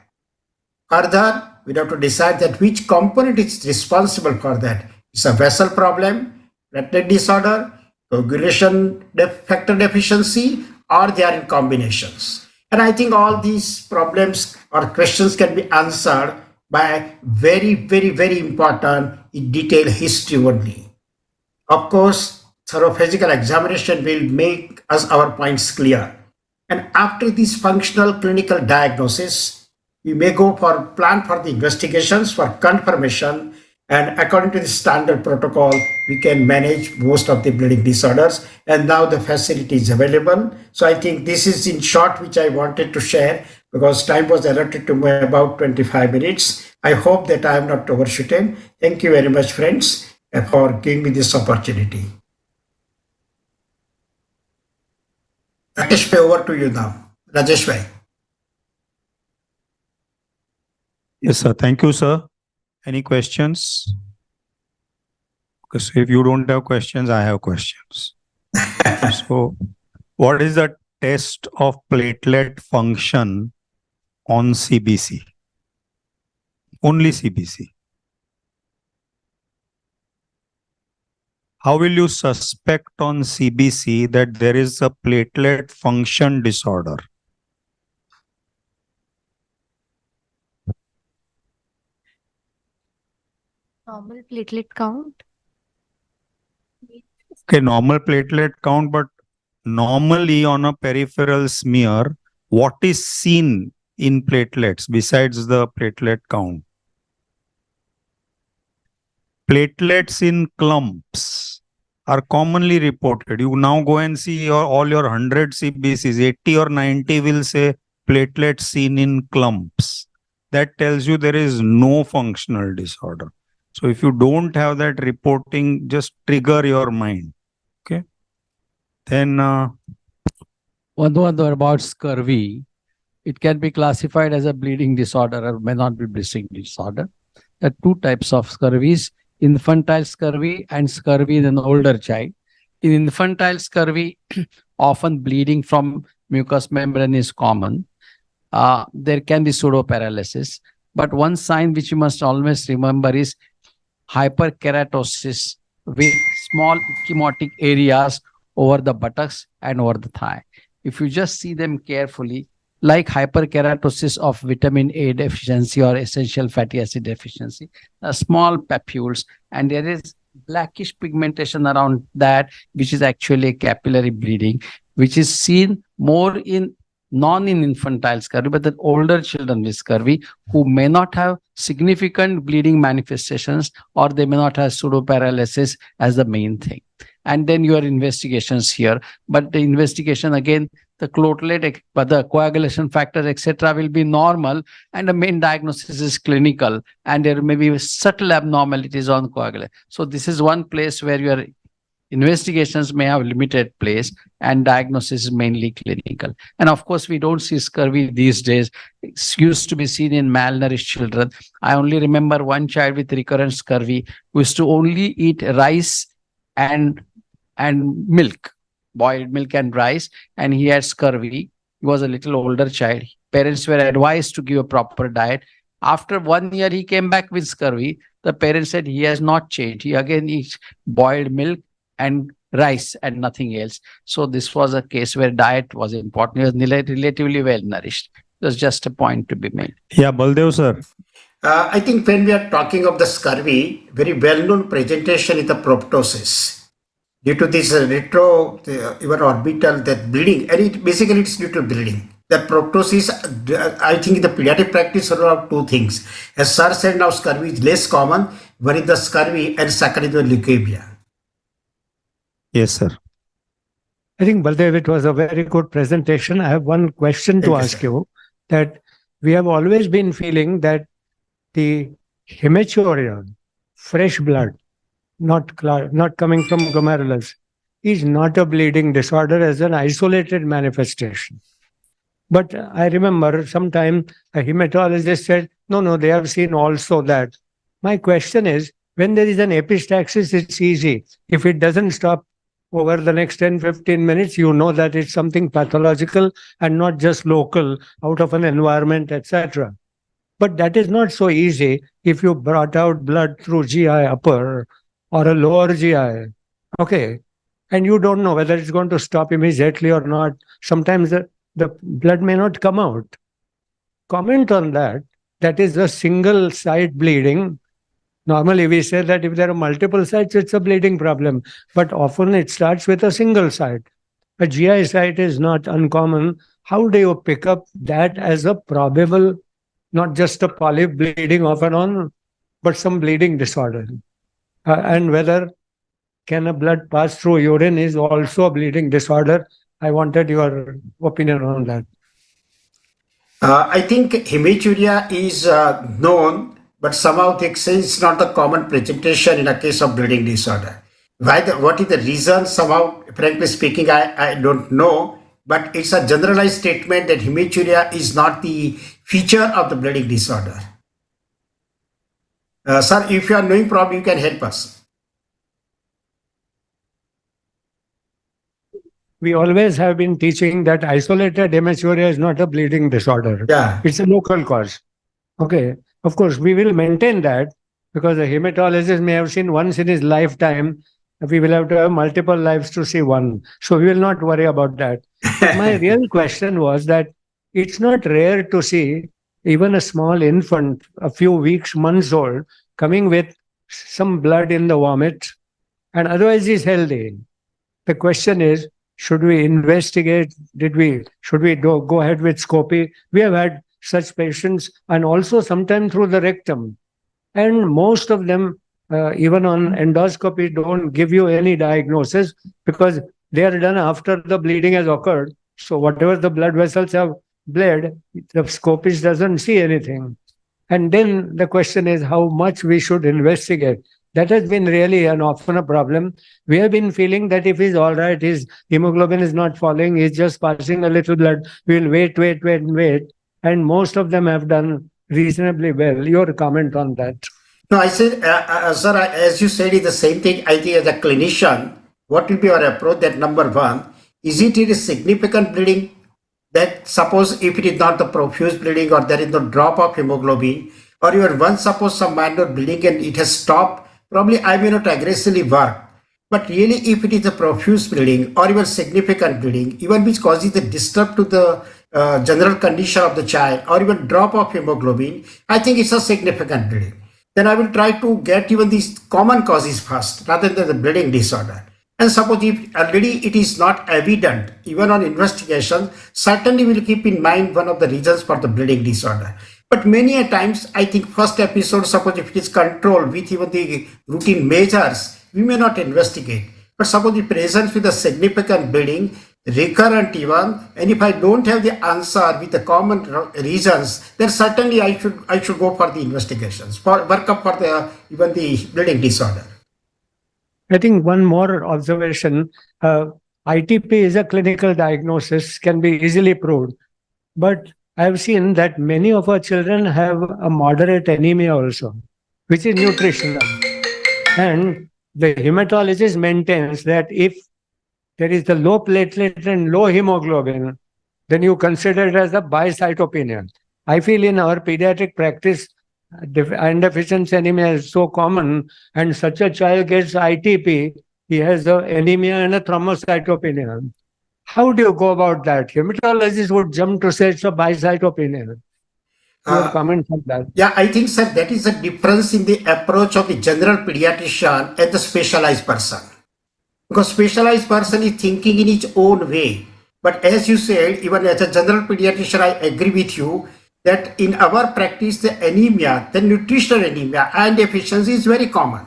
Further, we have to decide that which component is responsible for that. It's a vessel problem, platelet disorder, coagulation factor deficiency, or they are in combinations. And I think all these problems or questions can be answered by very, very, very important in detail history only. Of course, thorough physical examination will make us our points clear. And after this functional clinical diagnosis, we may go for plan for the investigations for confirmation, and according to the standard protocol, we can manage most of the bleeding disorders. And now the facility is available. So I think this is in short, which I wanted to share because time was allotted to me about 25 minutes. I hope that I am not overshooting. Thank you very much, friends, for giving me this opportunity. Rakesh, over to you now. Rajesh bhai. Yes, sir. Thank you, sir. Any questions? Because if you don't have questions, I have questions. So, what is the test of platelet function on CBC? Only CBC. How will you suspect on CBC that there is a platelet function disorder? Normal platelet count. Okay, normal platelet count, but normally on a peripheral smear, what is seen in platelets besides the platelet count? Platelets in clumps are commonly reported. You now go and see all your 100 CBCs, 80 or 90 will say platelets seen in clumps. That tells you there is no functional disorder. So if you don't have that reporting, just trigger your mind. Okay. Then One wonder about scurvy. It can be classified as a bleeding disorder or may not be bleeding disorder. There are two types of scurvies: infantile scurvy and scurvy in an older child. In infantile scurvy, often bleeding from mucous membrane is common. There can be pseudoparalysis, but one sign which you must always remember is hyperkeratosis with small ecchymotic areas over the buttocks and over the thigh. If you just see them carefully, like hyperkeratosis of vitamin A deficiency or essential fatty acid deficiency, small papules, and there is blackish pigmentation around that, which is actually capillary bleeding, which is seen more in non-infantile scurvy, but the older children with scurvy who may not have significant bleeding manifestations, or they may not have pseudoparalysis as the main thing. And then your investigations here, but the investigation again, the platelet, but the coagulation factor, etc., will be normal, and the main diagnosis is clinical, and there may be subtle abnormalities on coagulation. So this is one place where your investigations may have limited place and diagnosis is mainly clinical. And of course, we don't see scurvy these days. It used to be seen in malnourished children. I only remember one child with recurrent scurvy who used to only eat rice and milk, boiled milk and rice, and he had scurvy. He was a little older child. Parents were advised to give a proper diet. After 1 year, he came back with scurvy. The parents said he has not changed. He again eats boiled milk and rice and nothing else. So this was a case where diet was important. He was relatively well nourished. There's just a point to be made. yeah, Baldev sir. I think when we are talking of the scurvy, very well-known presentation is the proptosis. Due to this your orbital, that bleeding, and it basically it's due to bleeding. That proptosis, I think in the pediatric practice are of two things. As sir said, now scurvy is less common. One is the scurvy and second is the leukemia. Yes, sir. I think, Baldev, it was a very good presentation. I have one question to ask you, that we have always been feeling that the hematuria, fresh blood, not coming from glomerulus, is not a bleeding disorder as an isolated manifestation. But I remember sometime a hematologist said, no, they have seen also that. My question is, when there is an epistaxis, it's easy. If it doesn't stop over the next 10-15 minutes, you know that it's something pathological and not just local out of an environment, etc. But that is not so easy if you brought out blood through GI upper or a lower GI. Okay. And you don't know whether it's going to stop immediately or not. Sometimes the blood may not come out. Comment on that. That is a single site bleeding. Normally, we say that if there are multiple sites, it's a bleeding problem. But often it starts with a single site. A GI site is not uncommon. How do you pick up that as a probable, not just a polyp bleeding off and on, but some bleeding disorder? And whether can a blood pass through urine is also a bleeding disorder? I wanted your opinion on that. I think hematuria is known, but somehow they say it's not the common presentation in a case of bleeding disorder. What is the reason? Somehow, frankly speaking, I don't know, but it's a generalized statement that hematuria is not the feature of the bleeding disorder. Sir, if you are knowing problem, you can help us. We always have been teaching that isolated hematuria is not a bleeding disorder. Yeah. It's a local cause. Okay. Of course, we will maintain that because a hematologist may have seen once in his lifetime. We will have to have multiple lives to see one. So we will not worry about that. My real question was that it's not rare to see even a small infant, a few weeks, months old, coming with some blood in the vomit and otherwise he's healthy. The question is, should we investigate? Should we go ahead with scopy? We have had such patients, and also sometimes through the rectum. And most of them, even on endoscopy, don't give you any diagnosis because they are done after the bleeding has occurred. So whatever the blood vessels have bled, the scopist doesn't see anything. And then the question is how much we should investigate. That has been really often a problem. We have been feeling that if he's all right, his hemoglobin is not falling, he's just passing a little blood, we'll wait. And most of them have done reasonably well. Your comment on that? No, I said, sir, as you said, it's the same thing. I think as a clinician, what will be our approach? That number one, is it a significant bleeding? That suppose if it is not the profuse bleeding or there is no drop of hemoglobin, or you are once suppose some minor bleeding and it has stopped, probably I may not aggressively work. But really, if it is a profuse bleeding or even significant bleeding, even which causes the disturb to the general condition of the child or even drop of hemoglobin, I think it's a significant bleeding. Then I will try to get even these common causes first rather than the bleeding disorder. And suppose if already it is not evident, even on investigation, certainly we'll keep in mind one of the reasons for the bleeding disorder. But many a times, I think first episode, suppose if it is controlled with even the routine measures, we may not investigate. But suppose the presence with a significant bleeding, recurrent even, and if I don't have the answer with the common reasons, then certainly I should go for the investigations, for work up for the even the bleeding disorder. I think one more observation, ITP is a clinical diagnosis, can be easily proved. But I've seen that many of our children have a moderate anemia also, which is nutritional. And the hematologist maintains that if there is the low platelet and low hemoglobin, then you consider it as a bicytopenia. I feel in our pediatric practice, iron deficiency anemia is so common, and such a child gets ITP, he has the anemia and a thrombocytopenia. How do you go about that? Hematologists would jump to say it's a bicytopenia. Your comments on that? Yeah, I think, sir, that is a difference in the approach of the general pediatrician and the specialized person. Because specialized person is thinking in its own way. But as you said, even as a general pediatrician, I agree with you that in our practice, the anemia, the nutritional anemia and deficiency is very common.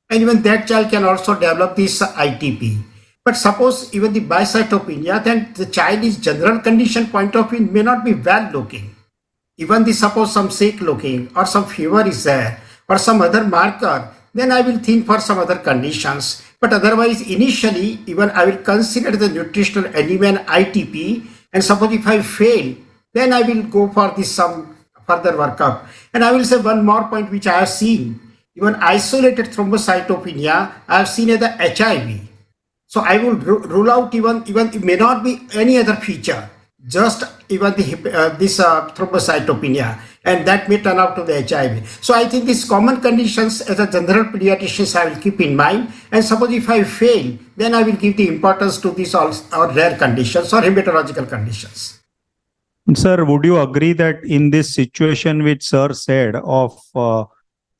And even that child can also develop this ITP. But suppose even the bicytopenia, then the child is general condition point of view may not be well looking. Even the suppose some sick looking or some fever is there or some other marker, then I will think for some other conditions. But otherwise, initially, even I will consider the nutritional anemia and ITP. And suppose if I fail, then I will go for this some further workup. And I will say one more point which I have seen. Even isolated thrombocytopenia, I have seen as the HIV. So I will rule out even it may not be any other feature, just even the this thrombocytopenia, and that may turn out to the HIV. So I think these common conditions as a general pediatrician I will keep in mind. And suppose if I fail, then I will give the importance to these or rare conditions or hematological conditions. Sir, would you agree that in this situation which sir said of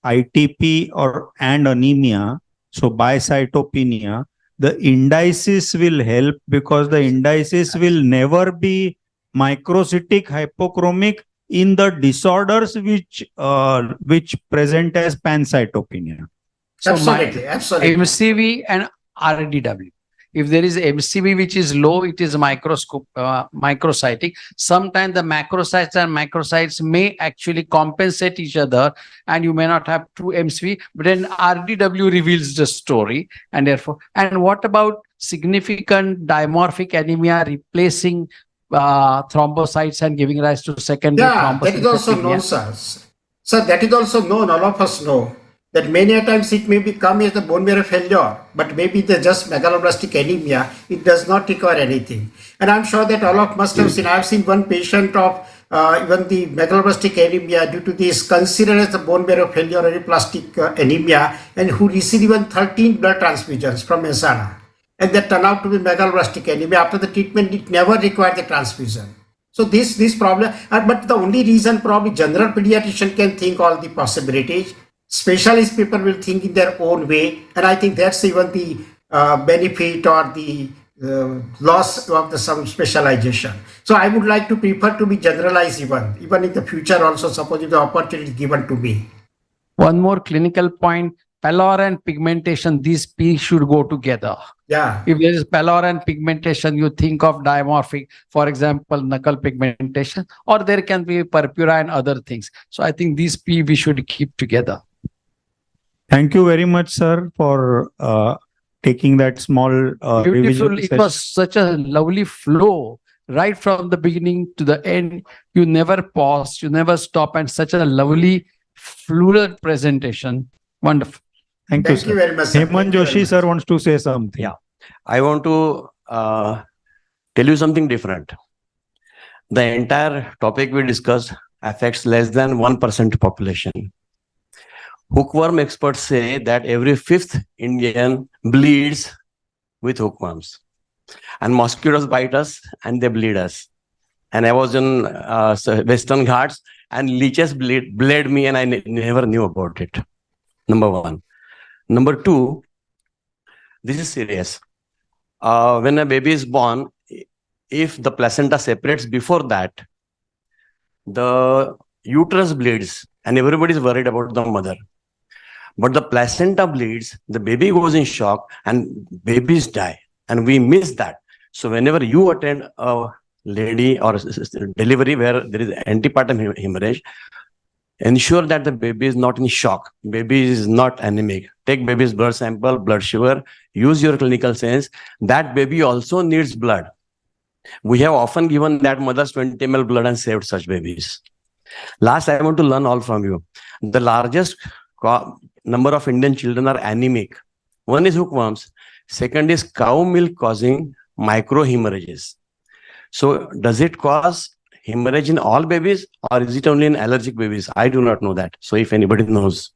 ITP and anemia, so bicytopenia, the indices will help because the indices will never be microcytic hypochromic in the disorders which present as pancytopenia. So Absolutely, absolutely. MCV and RDW. If there is MCV which is low, it is microcytic. Sometimes the macrocytes and microcytes may actually compensate each other, and you may not have true MCV. But then RDW reveals the story, and therefore. And what about significant dimorphic anemia replacing thrombocytes and giving rise to secondary thrombocytopenia? That is also known, sir. Sir, that is also known. All of us know that many a times it may become as the bone marrow failure, but maybe the just megaloblastic anemia, it does not require anything. And I'm sure that all of must have seen, I've seen one patient of even the megaloblastic anemia due to this considered as the bone marrow failure or aplastic anemia, and who received even 13 blood transfusions from Mehsana. And that turned out to be megaloblastic anemia. After the treatment, it never required the transfusion. So this problem, but the only reason probably general pediatrician can think all the possibilities. Specialist people will think in their own way, and I think that's even the benefit or the loss of the some specialization. So I would like to prefer to be generalized even in the future also, suppose if the opportunity is given to me. One more clinical point, pallor and pigmentation, these P should go together. Yeah. If there is pallor and pigmentation, you think of dimorphic, for example, knuckle pigmentation, or there can be purpura and other things. So I think these P we should keep together. Thank you very much, sir, for taking that small Beautiful. revision It was such a lovely flow right from the beginning to the end. You never paused, you never stop, and such a lovely fluid presentation. Wonderful. Thank you, Thank you sir. very much, sir. Hemant Thank you very Joshi, much. sir, wants to say something. Yeah. I want to tell you something different. The entire topic we discussed affects less than 1% population. Hookworm experts say that every 5th Indian bleeds with hookworms. And mosquitoes bite us and they bleed us. And I was in Western Ghats and leeches bled me and I never knew about it. Number one. Number two, this is serious. When a baby is born, if the placenta separates before that, the uterus bleeds and everybody is worried about the mother. But the placenta bleeds, the baby goes in shock and babies die. And we miss that. So whenever you attend a lady or delivery where there is antepartum hemorrhage, ensure that the baby is not in shock. Baby is not anemic. Take baby's blood sample, blood sugar, use your clinical sense. That baby also needs blood. We have often given that mothers 20 ml blood and saved such babies. Last, I want to learn all from you. The largest number of Indian children are anemic. One is hookworms. Second is cow milk causing microhemorrhages. So does it cause hemorrhage in all babies or is it only in allergic babies? I do not know that. So if anybody knows.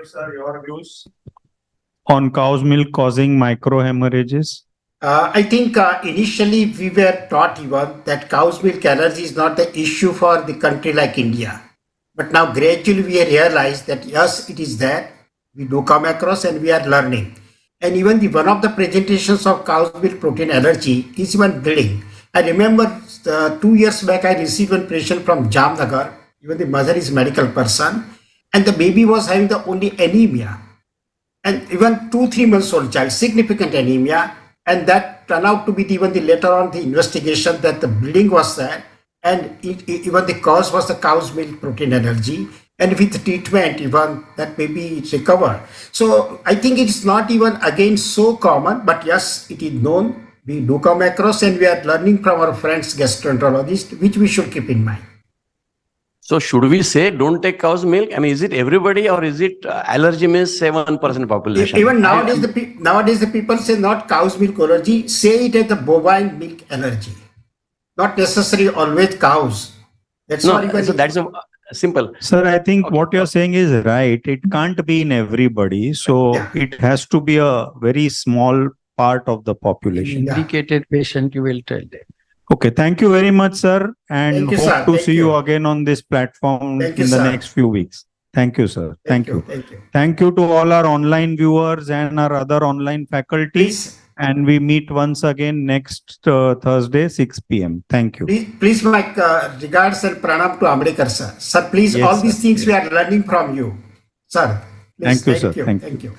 Sir, your views on cow's milk causing microhemorrhages? I think initially we were taught even that cow's milk allergy is not the issue for the country like India. But now gradually we realize that yes, it is there. We do come across and we are learning. And even one of the presentations of cow's milk protein allergy is even bleeding. I remember 2 years back I received one patient from Jamnagar. Even the mother is a medical person. And the baby was having the only anemia. And even 2-3 months old child, significant anemia. And that turned out to be even the later on the investigation that the bleeding was there. And even the cause was the cow's milk protein allergy. And with treatment, even that baby recovered. So I think it's not even again so common, but yes, it is known. We do come across and we are learning from our friends gastroenterologists, which we should keep in mind. So should we say don't take cow's milk? I mean, is it everybody or is it allergy means 7% population? Even nowadays, the people say not cow's milk allergy, say it as the bovine milk allergy. Not necessarily always cows. That's no, not even so that's a simple. Sir, I think what you're saying is right. It can't be in everybody. So Yeah. it has to be a very small part of the population. Indicated patient, you will tell them. Okay, thank you very much, sir. And Thank you, hope sir. to Thank see you you. again on this platform Thank you, in the sir. next few weeks. Thank you, sir. Thank you. Thank you. Thank you to all our online viewers and our other online faculty. Please, And we meet once again next Thursday, 6 p.m. Thank you. please my regards and pranam to Ambedkar sir. Sir, please, Yes, all sir. these things we are learning from you. Sir, please, Thank you, sir. Thank you. Thank you. Thank you.